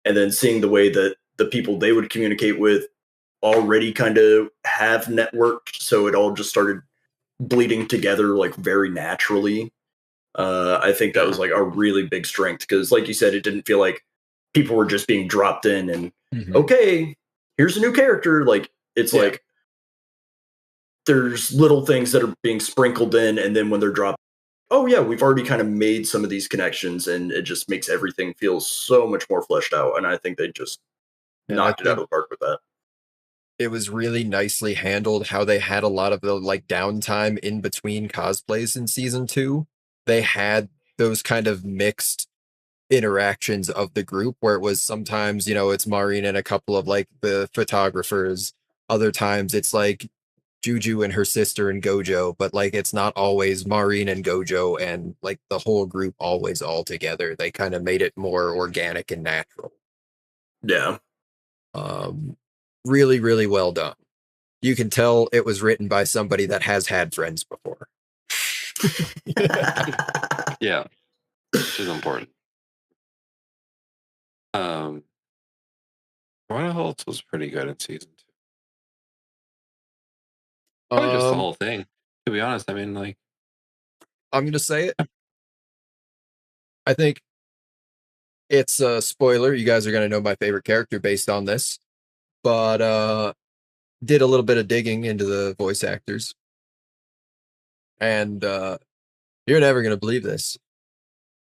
and then seeing the way that the people they would communicate with already kind of have networked, so it all just started bleeding together like very naturally. I think that was like a really big strength, because like you said, it didn't feel like people were just being dropped in and okay, here's a new character. Like, it's like there's little things that are being sprinkled in, and then when they're dropped, oh yeah, we've already kind of made some of these connections, and it just makes everything feel so much more fleshed out. And I think they just knocked it out of the park with that. it was really nicely handled how they had a lot of the like downtime in between cosplays in season 2. They had those kind of mixed interactions of the group where it was sometimes, it's Maureen and a couple of like the photographers. Other times it's like Juju and her sister and Gojo, but like it's not always Maureen and Gojo and like the whole group always all together. They kind of made it more organic and natural. Yeah. Really, really well done. You can tell it was written by somebody that has had friends before. Yeah, which is important. What else was pretty good in season 2? Probably just the whole thing. To be honest, I mean, like, I'm gonna say it. I think it's a spoiler. You guys are gonna know my favorite character based on this, but did a little bit of digging into the voice actors, and you're never gonna believe this,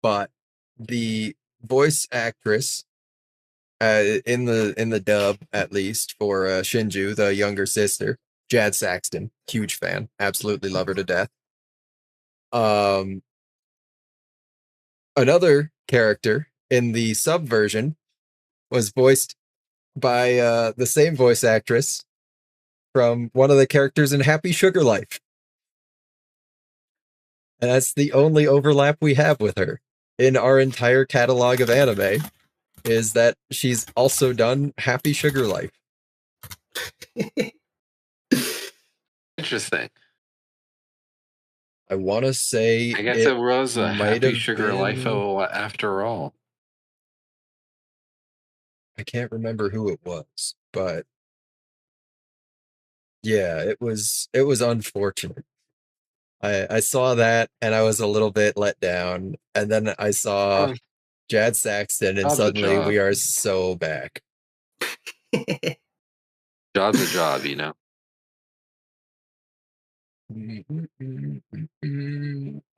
but the voice actress in the dub, at least for Shinju, the younger sister, Jad Saxton, huge fan, absolutely love her to death. Another character in the sub version was voiced by the same voice actress from one of the characters in Happy Sugar Life. And that's the only overlap we have with her in our entire catalog of anime, is that she's also done Happy Sugar Life. Interesting. I want to say I guess it was a Happy Sugar Life after all. I can't remember who it was, but yeah, it was unfortunate. I saw that and I was a little bit let down, and then I saw Jad Saxton, and suddenly we are so back. Job's a job, you know.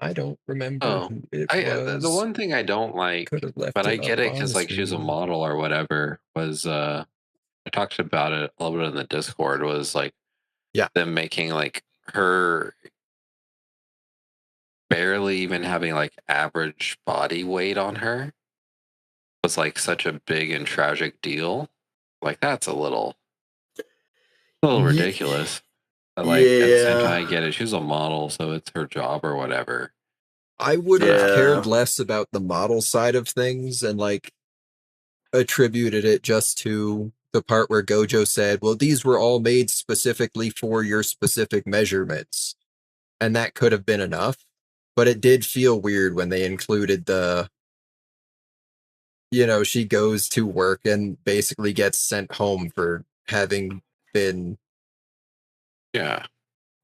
I don't remember who it was. The one thing I don't like, but I get it because like she was a model or whatever, was I talked about it a little bit in the Discord, was like them making like her barely even having like average body weight on her was like such a big and tragic deal. Like that's a little ridiculous. But like at the same time, I get it. She's a model, so it's her job or whatever. I would have cared less about the model side of things and like attributed it just to the part where Gojo said, well, these were all made specifically for your specific measurements. And that could have been enough. But it did feel weird when they included the, she goes to work and basically gets sent home for having been. Yeah.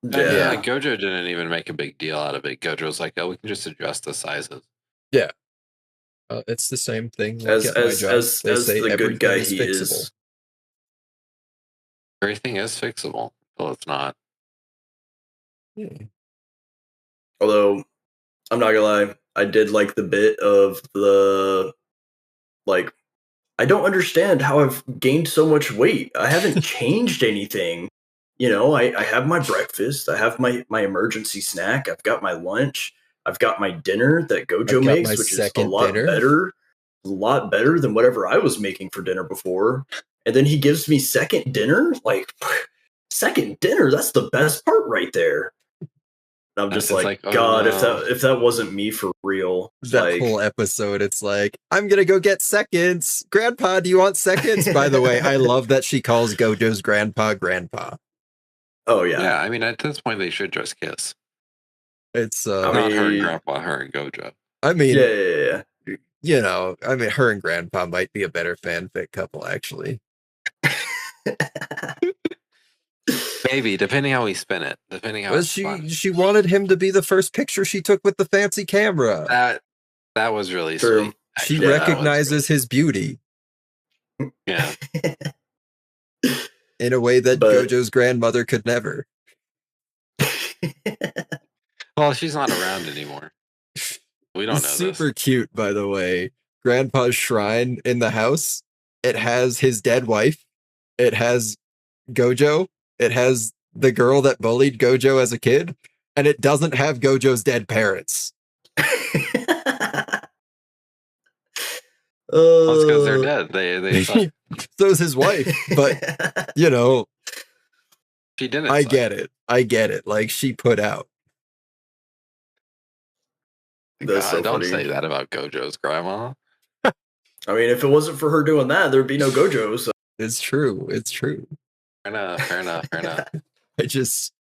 Yeah. Like Gojo didn't even make a big deal out of it. Gojo was like, oh, we can just adjust the sizes. Yeah. It's the same thing. Like as the good guy he fixable. Is. Everything is fixable. Well, it's not. Yeah. Although, I'm not gonna lie, I did like the bit of the, like, I don't understand how I've gained so much weight. I haven't changed anything. I have my breakfast. I have my emergency snack. I've got my lunch. I've got my dinner that Gojo makes, which is a lot better. A lot better than whatever I was making for dinner before. And then he gives me second dinner? Like, second dinner? That's the best part right there. I'm just like, God, no. if that wasn't me for real. That whole episode, it's like, I'm gonna go get seconds. Grandpa, do you want seconds? By the way, I love that she calls Gojo's grandpa. Oh yeah. Yeah, I mean at this point they should just kiss. It's not her and grandpa, her and Gojo. I mean, yeah. I mean, her and grandpa might be a better fanfic couple, actually. Maybe, depending how we spin it. Depending how she wanted him to be the first picture she took with the fancy camera. That was really sweet. She recognizes his beauty. Yeah. In a way that Gojo's grandmother could never. Well, she's not around anymore. We don't know super cute, by the way. Grandpa's shrine in the house. It has his dead wife. It has Gojo. It has the girl that bullied Gojo as a kid, and it doesn't have Gojo's dead parents. That's because they're dead. They suck. So's his wife, but you know, she didn't. I get it. Like, she put out. That's God, so don't funny. say that about Gojo's grandma. I mean, if it wasn't for her doing that, there'd be no Gojo. So. It's true. Fair enough. It's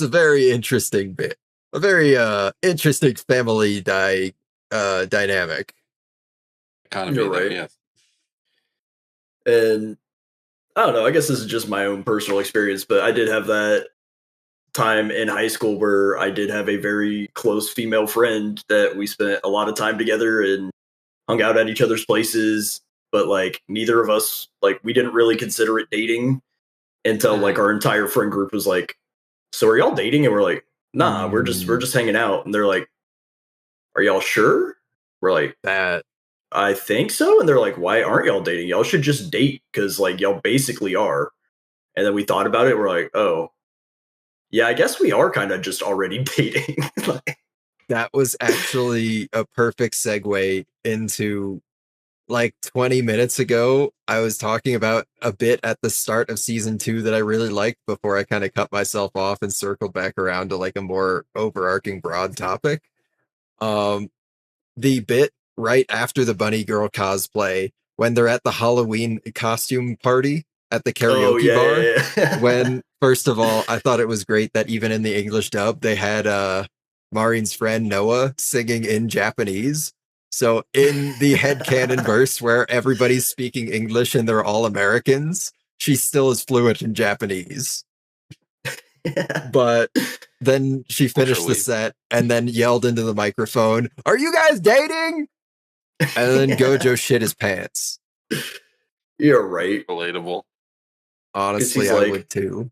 a very interesting bit. A very interesting family dynamic. Kind of You're right. right. Yes. And I don't know, I guess this is just my own personal experience, but I did have that time in high school where I did have a very close female friend that we spent a lot of time together and hung out at each other's places, but like neither of us, like, we didn't really consider it dating until like our entire friend group was like, so are y'all dating? And we're like, nah, we're just hanging out. And they're like, are y'all sure? We're like, that I think so. And they're like, why aren't y'all dating? Y'all should just date, because like y'all basically are. And then we thought about it. We're like, oh, yeah, I guess we are kind of just already dating. That was actually a perfect segue into, like, 20 minutes ago, I was talking about a bit at the start of season 2 that I really liked before I kind of cut myself off and circled back around to like a more overarching broad topic. The bit right after the bunny girl cosplay, when they're at the Halloween costume party at the karaoke bar. Yeah. When, first of all, I thought it was great that even in the English dub, they had Maureen's friend Noah singing in Japanese. So in the headcanon verse where everybody's speaking English and they're all Americans, she still is fluent in Japanese. But then she finished the set and then yelled into the microphone, "Are you guys dating?" And then Gojo shit his pants. You're right. Relatable. Honestly, I would too.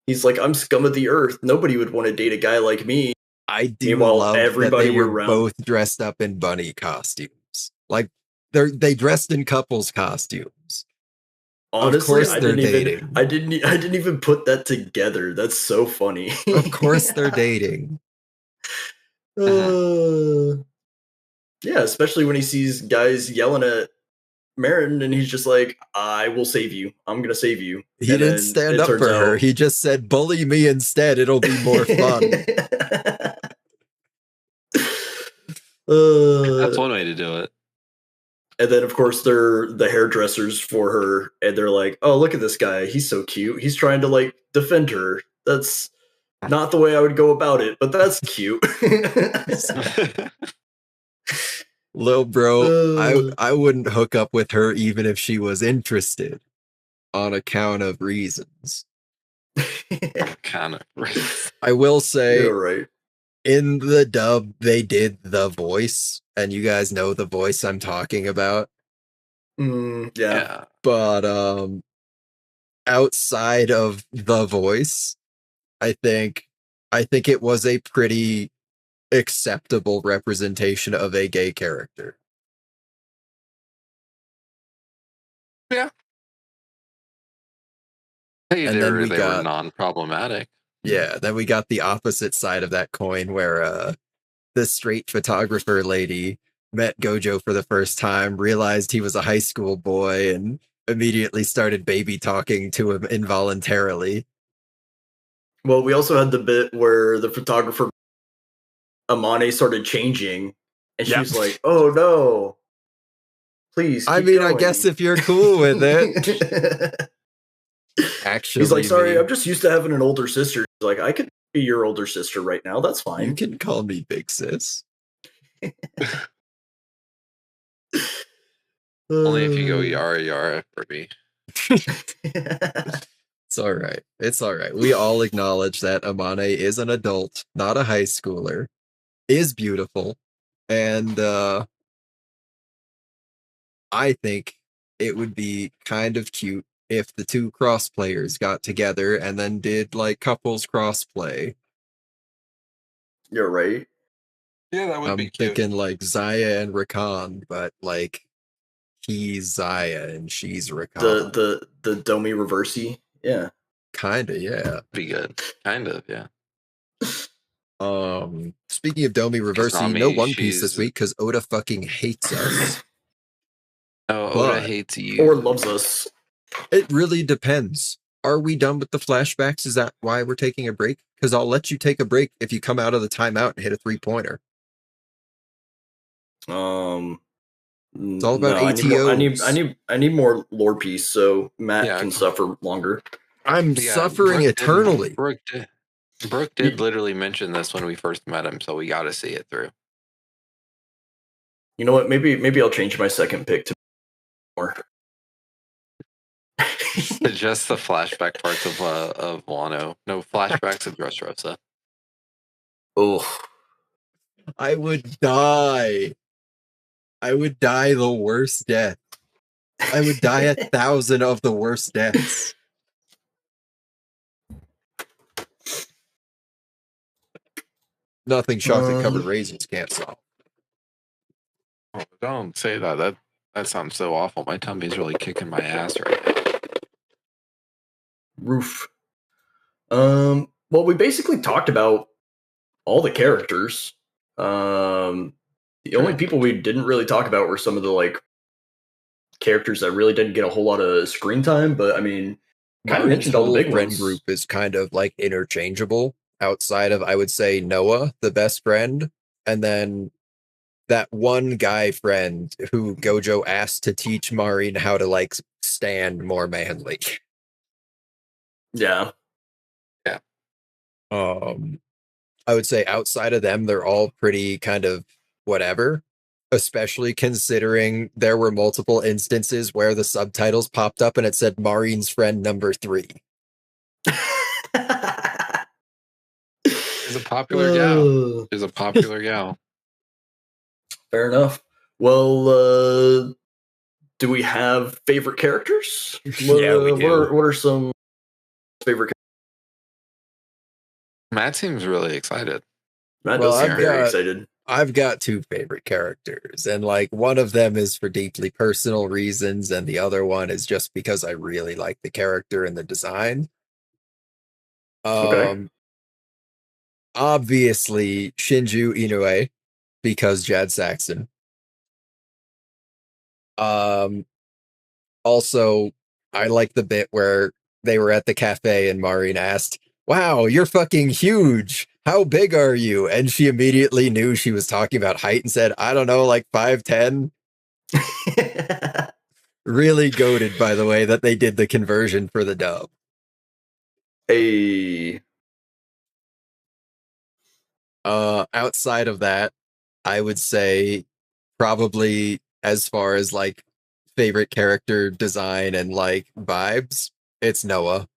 He's like, I'm scum of the earth. Nobody would want to date a guy like me. I do love that they were both dressed up in bunny costumes. Like, they dressed in couples costumes. Honestly, of course they're dating. I didn't even put that together. That's so funny. Of course they're dating. Yeah, especially when he sees guys yelling at Marin and he's just like, I will save you. I'm going to save you. He didn't stand up for her. He just said, bully me instead. It'll be more fun. That's one way to do it. And then, of course, they're the hairdressers for her, and they're like, oh, look at this guy. He's so cute. He's trying to, like, defend her. That's not the way I would go about it, but that's cute. Lil bro, I wouldn't hook up with her even if she was interested, on account of reasons. I will say, you're right. In the dub, they did the voice, and you guys know the voice I'm talking about. Yeah. But outside of the voice, I think it was a pretty acceptable representation of a gay character. Yeah. Hey, they were non-problematic. Yeah, then we got the opposite side of that coin where the straight photographer lady met Gojo for the first time, realized he was a high school boy, and immediately started baby talking to him involuntarily. Well, we also had the bit where the photographer Amane started changing, and she was like, oh no, please keep going. I guess if you're cool with it. Actually, he's like, sorry, I'm just used to having an older sister. He's like, I could be your older sister right now. That's fine. You can call me Big Sis. Only if you go Yara Yara for me. It's all right. It's all right. We all acknowledge that Amane is an adult, not a high schooler, is beautiful, and I think it would be kind of cute if the two cross players got together and then did like couples crossplay. You're right. Yeah, that would be cute. I'm thinking like Zaya and Rakan, but like he's Zaya and she's Rakan. The Domi Reversi. Yeah. Kinda, yeah. Be good. Kind of, yeah. Speaking of Domi Reversi, no One Piece this week because Oda fucking hates us. Oh, Oda hates you. Or loves us. It really depends. Are we done with the flashbacks? Is that why we're taking a break? Because I'll let you take a break if you come out of the timeout and hit a 3-pointer. It's all about ATOs. I need more lore piece so Matt can suffer longer. I'm suffering eternally. Brooke did literally mention this when we first met him, so we got to see it through. You know what? Maybe I'll change my second pick to more. Just the flashback parts of Wano. No flashbacks of Dressrosa. Oh, I would die. I would die the worst death. I would die 1,000 of the worst deaths. Nothing chocolate covered raisins can't solve. Oh, don't say that. That sounds so awful. My tummy's really kicking my ass right now. Roof. Well, we basically talked about all the characters. The only people we didn't really talk about were some of the characters that really didn't get a whole lot of screen time. But I mean, kind of mentioned all the big friend ones. Group is kind of interchangeable outside of, I would say, Noah, the best friend, and then that one guy friend who Gojo asked to teach Marin how to stand more manly. Yeah. Yeah. I would say outside of them, they're all pretty kind of whatever, especially considering there were multiple instances where the subtitles popped up and it said Marin's friend number 3. She's a popular gal. She's a popular gal. Fair enough. Well, do we have favorite characters? Yeah, we do. What are some favorite characters? Matt seems really excited. Matt does seem very excited. I've got 2 favorite characters, and one of them is for deeply personal reasons, and the other one is just because I really like the character and the design. Okay. Obviously, Shinju Inoue, because Jad Saxon. Also, I like the bit where they were at the cafe and Marin asked, "Wow, you're fucking huge. How big are you?" And she immediately knew she was talking about height and said, "I don't know, 5'10". Really goated, by the way, that they did the conversion for the dub. Outside of that, I would say probably as far as favorite character design and vibes, it's Noah.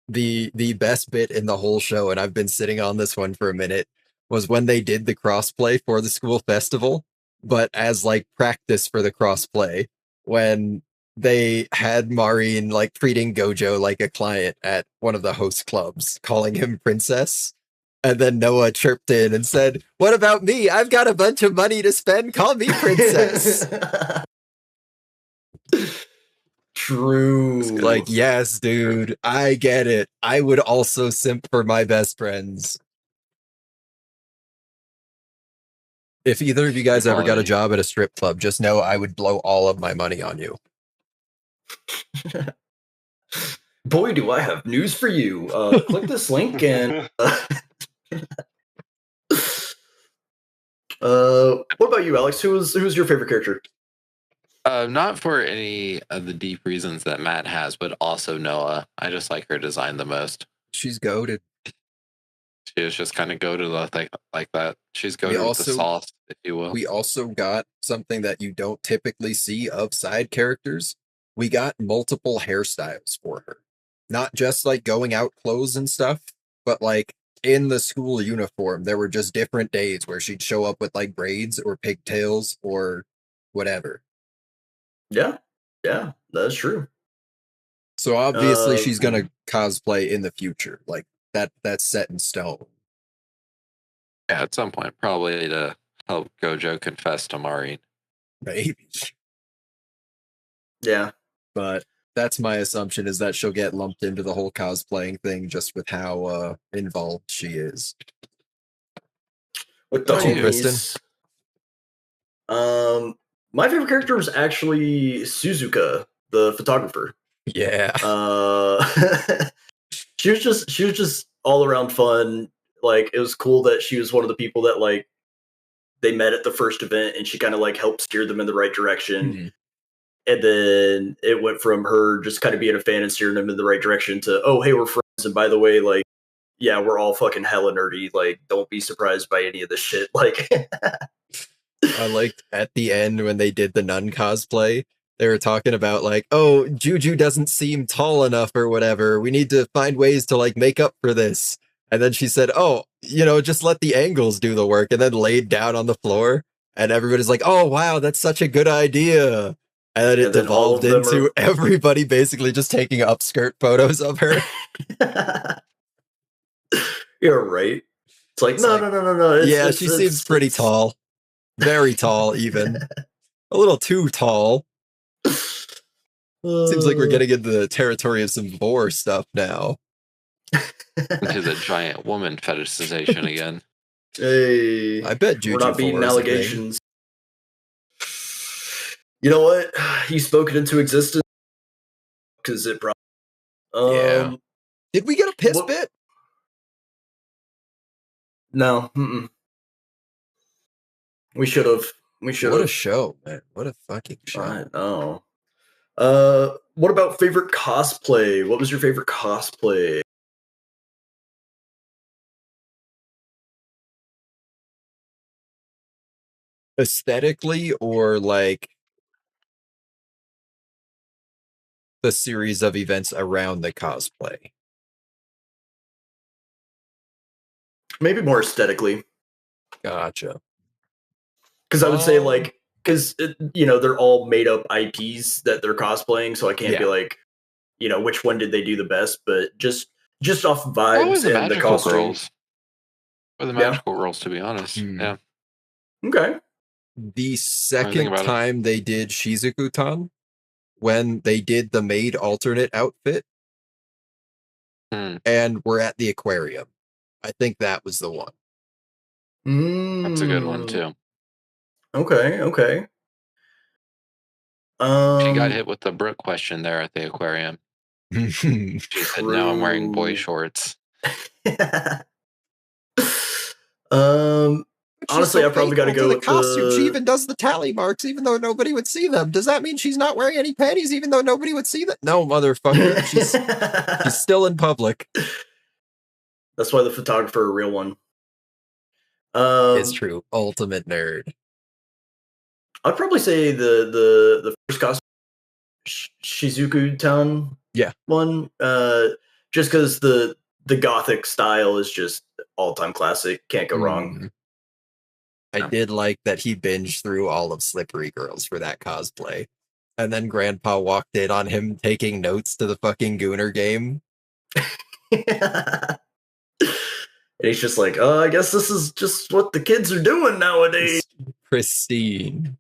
The best bit in the whole show, and I've been sitting on this one for a minute, was when they did the crossplay for the school festival, but as practice for the crossplay, when they had Marin treating Gojo like a client at one of the host clubs, calling him princess. And then Noah chirped in and said, "What about me? I've got a bunch of money to spend. Call me princess." True. Yes, dude, I get it. I would also simp for my best friends. If either of you guys ever got a job at a strip club, just know I would blow all of my money on you. Boy, do I have news for you. Click this link and... what about you, Alex? Who's your favorite character? Not for any of the deep reasons that Matt has, but also Noah. I just like her design the most. She's goated. She is just kind of goated like that. She's goated with the sauce, if you will. We also got something that you don't typically see of side characters. We got multiple hairstyles for her. Not just going out clothes and stuff, but in the school uniform, there were just different days where she'd show up with braids or pigtails or whatever. Yeah, that's true. So obviously she's gonna cosplay in the future. That's set in stone. Yeah, at some point, probably to help Gojo confess to Marin. Maybe. Yeah. But That's my assumption, is that she'll get lumped into the whole cosplaying thing just with how involved she is. With the homies. Kristen? My favorite character was actually Suzuka, the photographer. Yeah. She was just all around fun. Like, it was cool that she was one of the people that, like, they met at the first event, and she kind of, like, helped steer them in the right direction. Mm-hmm. And then it went from her just kind of being a fan and steering them in the right direction to, oh, hey, we're friends. And by the way, like, yeah, we're all fucking hella nerdy. Like, don't be surprised by any of this shit. Like, I liked at the end when they did the nun cosplay, they were talking about like, oh, Juju doesn't seem tall enough or whatever. We need to find ways to like make up for this. And then she said, oh, just let the angles do the work, and then laid down on the floor. And everybody's like, oh, wow, that's such a good idea. And then it devolved into everybody basically just taking upskirt photos of her. You're right. It's like, no. She seems pretty tall. Very tall, even. A little too tall. Seems like we're getting into the territory of some vor stuff now. Into the giant woman fetishization again. Hey, I bet Juju we're not beating allegations. You know what? You spoke it into existence because it brought. Yeah. Did we get a piss bit? No. Mm-mm. We should have. What a show, man! What a fucking show! I know. What about favorite cosplay? What was your favorite cosplay? Aesthetically, or like the series of events around the cosplay? Maybe more aesthetically. Gotcha. Because I would say, like, because they're all made up IPs that they're cosplaying, so I can't be like, which one did they do the best? But just off vibes and the costumes. Or the magical girls, to be honest. Yeah. Okay. The second time they did Shizuku-tan, when they did the maid alternate outfit, and we're at the aquarium. I think that was the one. That's a good one too. Okay. She got hit with the Brooke question there at the aquarium. She said, "Now I'm wearing boy shorts." Honestly, I probably got to go with the costume. She even does the tally marks, even though nobody would see them. Does that mean she's not wearing any panties, even though nobody would see them? No, motherfucker. She's still in public. That's why the photographer a real one. It's true. Ultimate nerd. I'd probably say the first costume, Shizuku-tan one. Just because the gothic style is just all-time classic. Can't go wrong. I did like that he binged through all of Slippery Girls for that cosplay. And then Grandpa walked in on him taking notes to the fucking Gooner game. And he's just like, I guess this is just what the kids are doing nowadays. Pristine.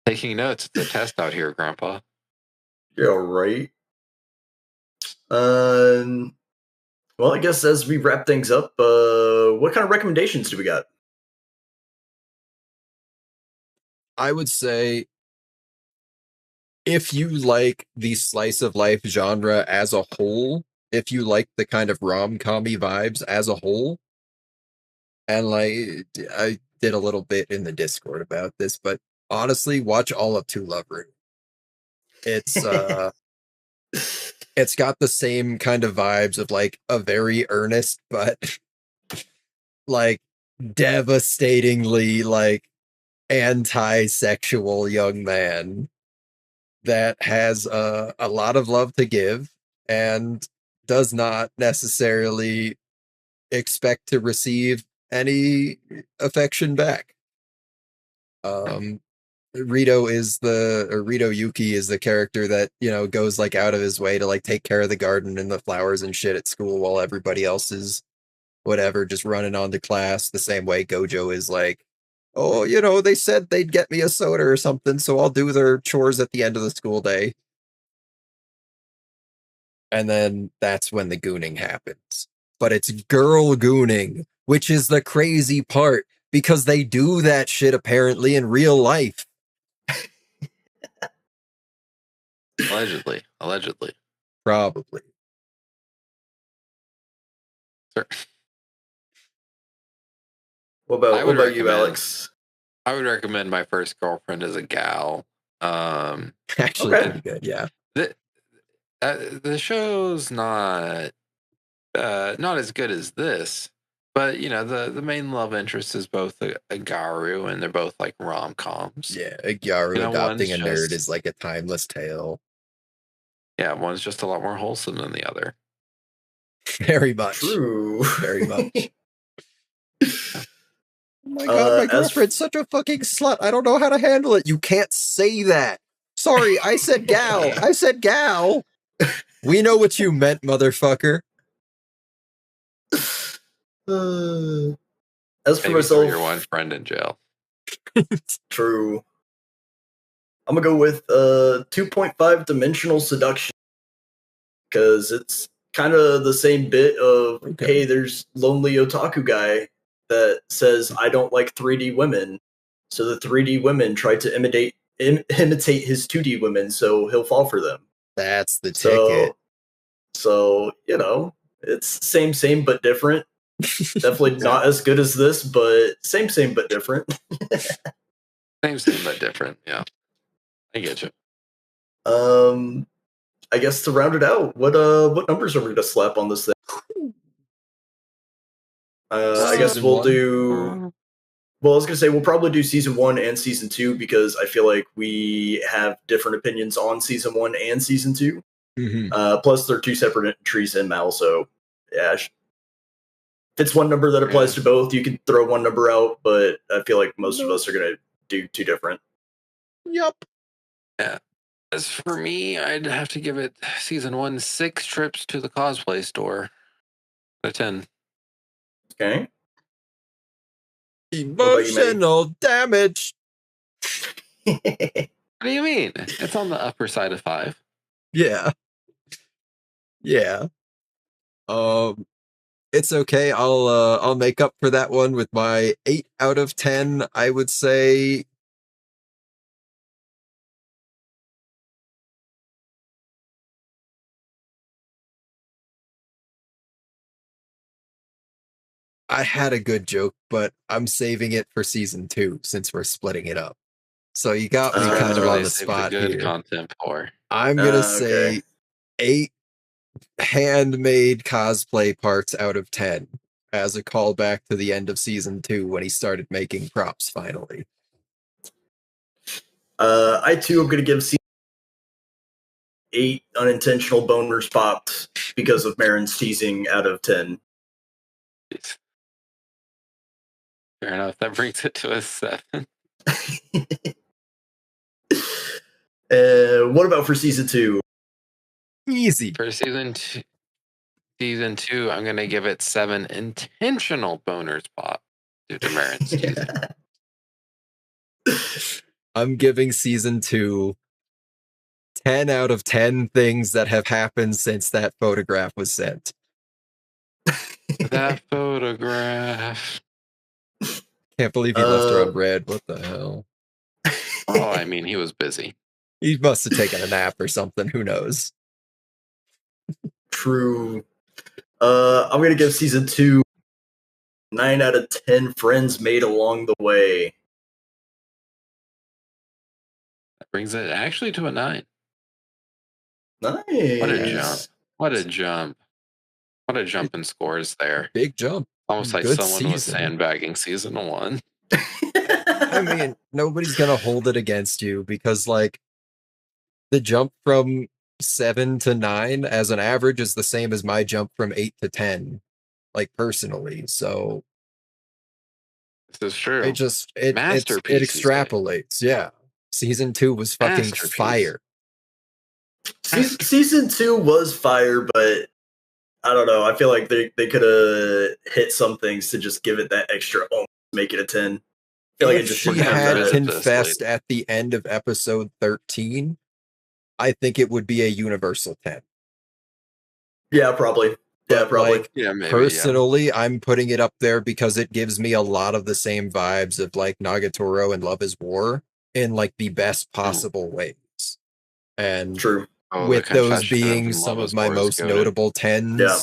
Taking notes. It's a test out here, Grandpa. Yeah, right. Well, I guess as we wrap things up, what kind of recommendations do we got? I would say, if you like the slice of life genre as a whole, if you like the kind of rom-com-y vibes as a whole, and like, I did a little bit in the Discord about this, but honestly, watch all of To Love Ru. It's got the same kind of vibes of like a very earnest, but like devastatingly like anti-sexual young man that has a lot of love to give and does not necessarily expect to receive any affection back. Rito Yuki is the character that, goes like out of his way to like take care of the garden and the flowers and shit at school while everybody else is whatever, just running on to class, the same way Gojo is like oh, they said they'd get me a soda or something, so I'll do their chores at the end of the school day. And then that's when the gooning happens. But it's girl gooning, which is the crazy part, because they do that shit apparently in real life. Allegedly. Probably. Sure. What about you, Alex? I would recommend My First Girlfriend as a gal. Actually, pretty good, yeah. The show's not as good as this, but the main love interest is both a Garu, and they're both like rom-coms. Yeah, a Garu adopting a nerd is like a timeless tale. Yeah, one's just a lot more wholesome than the other. Very much. True. Very much. Oh my god, my girlfriend's such a fucking slut. I don't know how to handle it. You can't say that. Sorry, I said gal. I said gal. We know what you meant, motherfucker. As for Maybe myself, your one friend in jail. True. I'm gonna go with 2.5 dimensional seduction, because it's kind of the same bit of hey, there's lonely otaku guy that says I don't like 3D women, so the 3D women try to imitate his 2D women, so he'll fall for them. That's the ticket. So it's same but different. Definitely not as good as this, but same but different. Same but different. Yeah, I get you. I guess to round it out, what numbers are we gonna slap on this thing? I guess we'll do. Well, I was gonna say we'll probably do season 1 and season 2, because I feel like we have different opinions on season 1 and season 2. Mm-hmm. Plus, they're 2 separate entries in Mal, so yeah. If it's one number that applies to both, you can throw one number out, but I feel like most of us are gonna do 2 different. Yep. Yeah. As for me, I'd have to give it season 1 6 trips to the cosplay store. Out of 10. Okay. Emotional damage. What do you mean? It's on the upper side of 5. Yeah. It's okay. I'll make up for that one with my 8 out of 10. I would say. I had a good joke, but I'm saving it for season 2 since we're splitting it up. So you got me kind of on the spot here. Content for. I'm gonna say 8 handmade cosplay parts out of 10 as a callback to the end of season 2 when he started making props finally. I too am gonna give season 8 unintentional boners popped because of Marin's teasing out of 10. Fair enough. That brings it to a 7. What about for season 2? Easy. For season 2, I'm going to give it 7 intentional boners pop due to Marin's teasing. I'm giving season 2 10 out of 10 things that have happened since that photograph was sent. That photograph. Can't believe he left her on red. What the hell? Oh, I mean, he was busy. He must have taken a nap or something. Who knows? True. I'm going to give season 2 9 out of 10 friends made along the way. That brings it actually to a 9. Nice. What a jump. What a jump. What a jump in scores there. Big jump. Almost like someone was sandbagging season 1. I mean, nobody's going to hold it against you because, like, the jump from 7 to 9 as an average is the same as my jump from 8 to 10, like, personally. So, this is true. it extrapolates. Yeah. Season 2 was fucking fire. Season 2 was fire, but I don't know. I feel like they could have hit some things to just give it that extra make it a 10. feel like it if just she wouldn't have had that. confessed at the end of episode 13, I think it would be a universal 10. Yeah, probably. Yeah, But, probably. like, Yeah, maybe. personally, I'm putting it up there because it gives me a lot of the same vibes of like Nagatoro and Love is War in like the best possible ways. And True. with those confession being of some Love of is my War is most goated. notable tens, Yeah.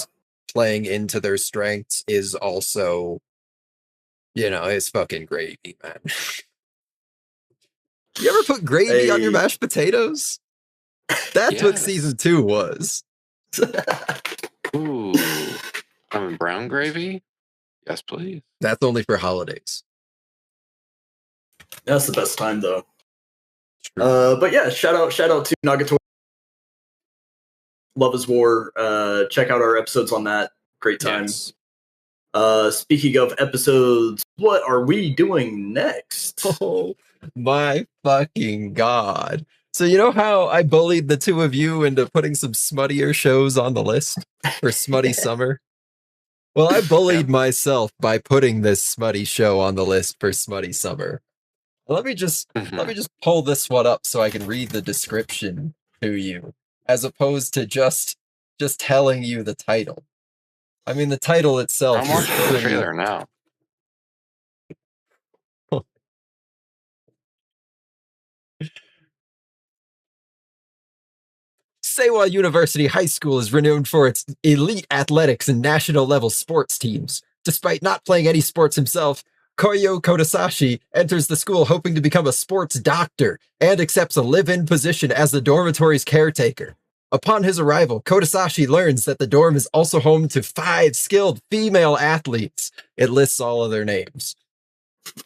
playing into their strengths is also, you know, it's fucking gravy, man. You ever put gravy on your Hey. mashed potatoes? That's what Yes. season 2 was. Ooh, brown gravy? Yes, please. That's only for holidays. That's the best time, though. But yeah, shout out to Nagatoro. Love is War. Check out our episodes on that. Great time. Yes. Speaking of episodes, what are we doing next? Oh my fucking god. So you know how I bullied the two of you into putting some smuttier shows on the list for Smutty Summer? Well, I bullied myself by putting this smutty show on the list for Smutty Summer. Let me just pull this one up so I can read the description to you, as opposed to just telling you the title. I mean, the title itself I'm watching the trailer now. Seiwa University High School is renowned for its elite athletics and national level sports teams. Despite not playing any sports himself, Koyo Kodasashi enters the school hoping to become a sports doctor and accepts a live-in position as the dormitory's caretaker. Upon his arrival, Kodasashi learns that the dorm is also home to 5 skilled female athletes. It lists all of their names.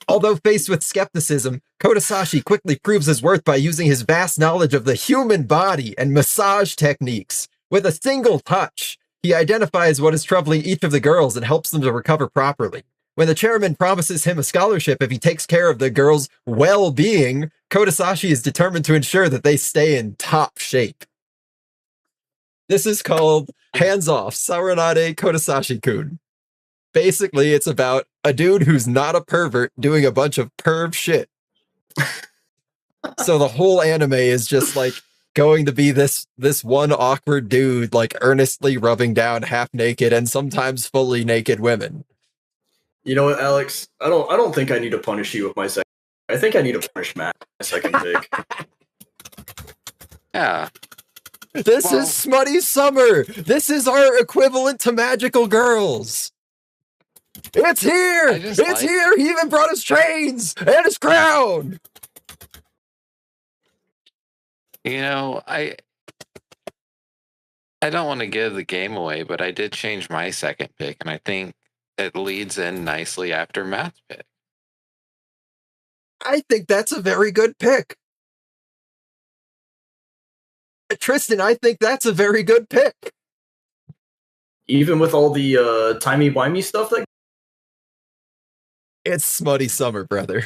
Although faced with skepticism, Kodasashi quickly proves his worth by using his vast knowledge of the human body and massage techniques. With a single touch, he identifies what is troubling each of the girls and helps them to recover properly. When the chairman promises him a scholarship if he takes care of the girls' well-being, Kodasashi is determined to ensure that they stay in top shape. This is called Hands Off, Saranade Kodasashi-kun. Basically, it's about a dude who's not a pervert doing a bunch of perv shit. So the whole anime is just like going to be this one awkward dude like earnestly rubbing down half naked and sometimes fully naked women. You know what, Alex? I don't think I need to punish you with my second. I think I need to punish Matt my second pick. Yeah. This is Smutty Summer. This is our equivalent to Magical Girls. It's here! It's here! He even brought his chains and his crown! You know, I don't want to give the game away, but I did change my second pick, and I think it leads in nicely after Matt's pick. I think that's a very good pick. Tristan, I think that's a very good pick. Even with all the timey-wimey stuff that... It's Smutty Summer, brother.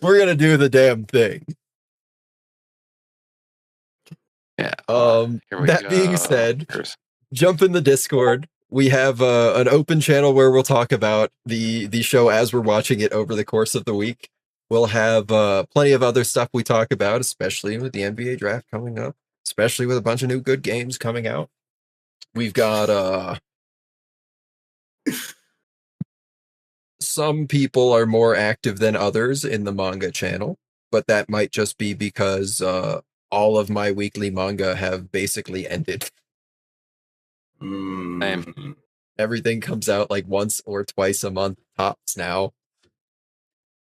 We're gonna do the damn thing. Yeah. That being said, jump in the Discord. We have an open channel where we'll talk about the show as we're watching it over the course of the week. We'll have plenty of other stuff we talk about, especially with the NBA draft coming up, especially with a bunch of new good games coming out. We've got some people are more active than others in the manga channel, but that might just be because all of my weekly manga have basically ended. Everything comes out like once or twice a month tops now.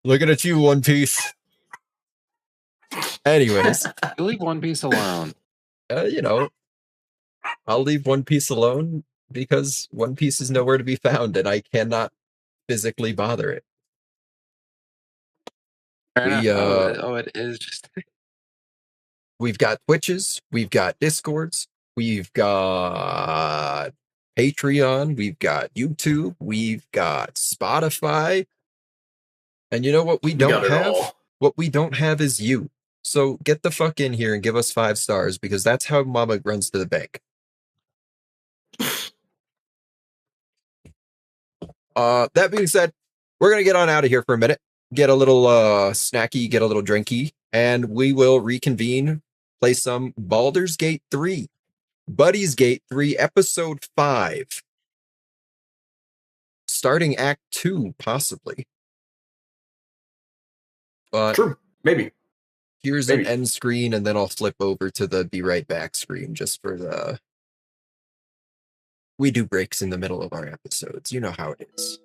Looking at you, One Piece. Anyways. You leave One Piece alone. You know, I'll leave One Piece alone because One Piece is nowhere to be found and I cannot physically bother it. It is just... We've got Twitches, we've got Discords, we've got Patreon, we've got YouTube, we've got Spotify. And you know what we don't have? What we don't have is you. So get the fuck in here and give us 5 stars because that's how Mama runs to the bank. That being said, we're going to get on out of here for a minute, get a little snacky, get a little drinky, and we will reconvene, play some Baldur's Gate 3, Buddy's Gate 3, Episode 5. Starting Act 2, possibly. But true, maybe. Here's an end screen, and then I'll flip over to the be right back screen just for the... We do breaks in the middle of our episodes. You know how it is.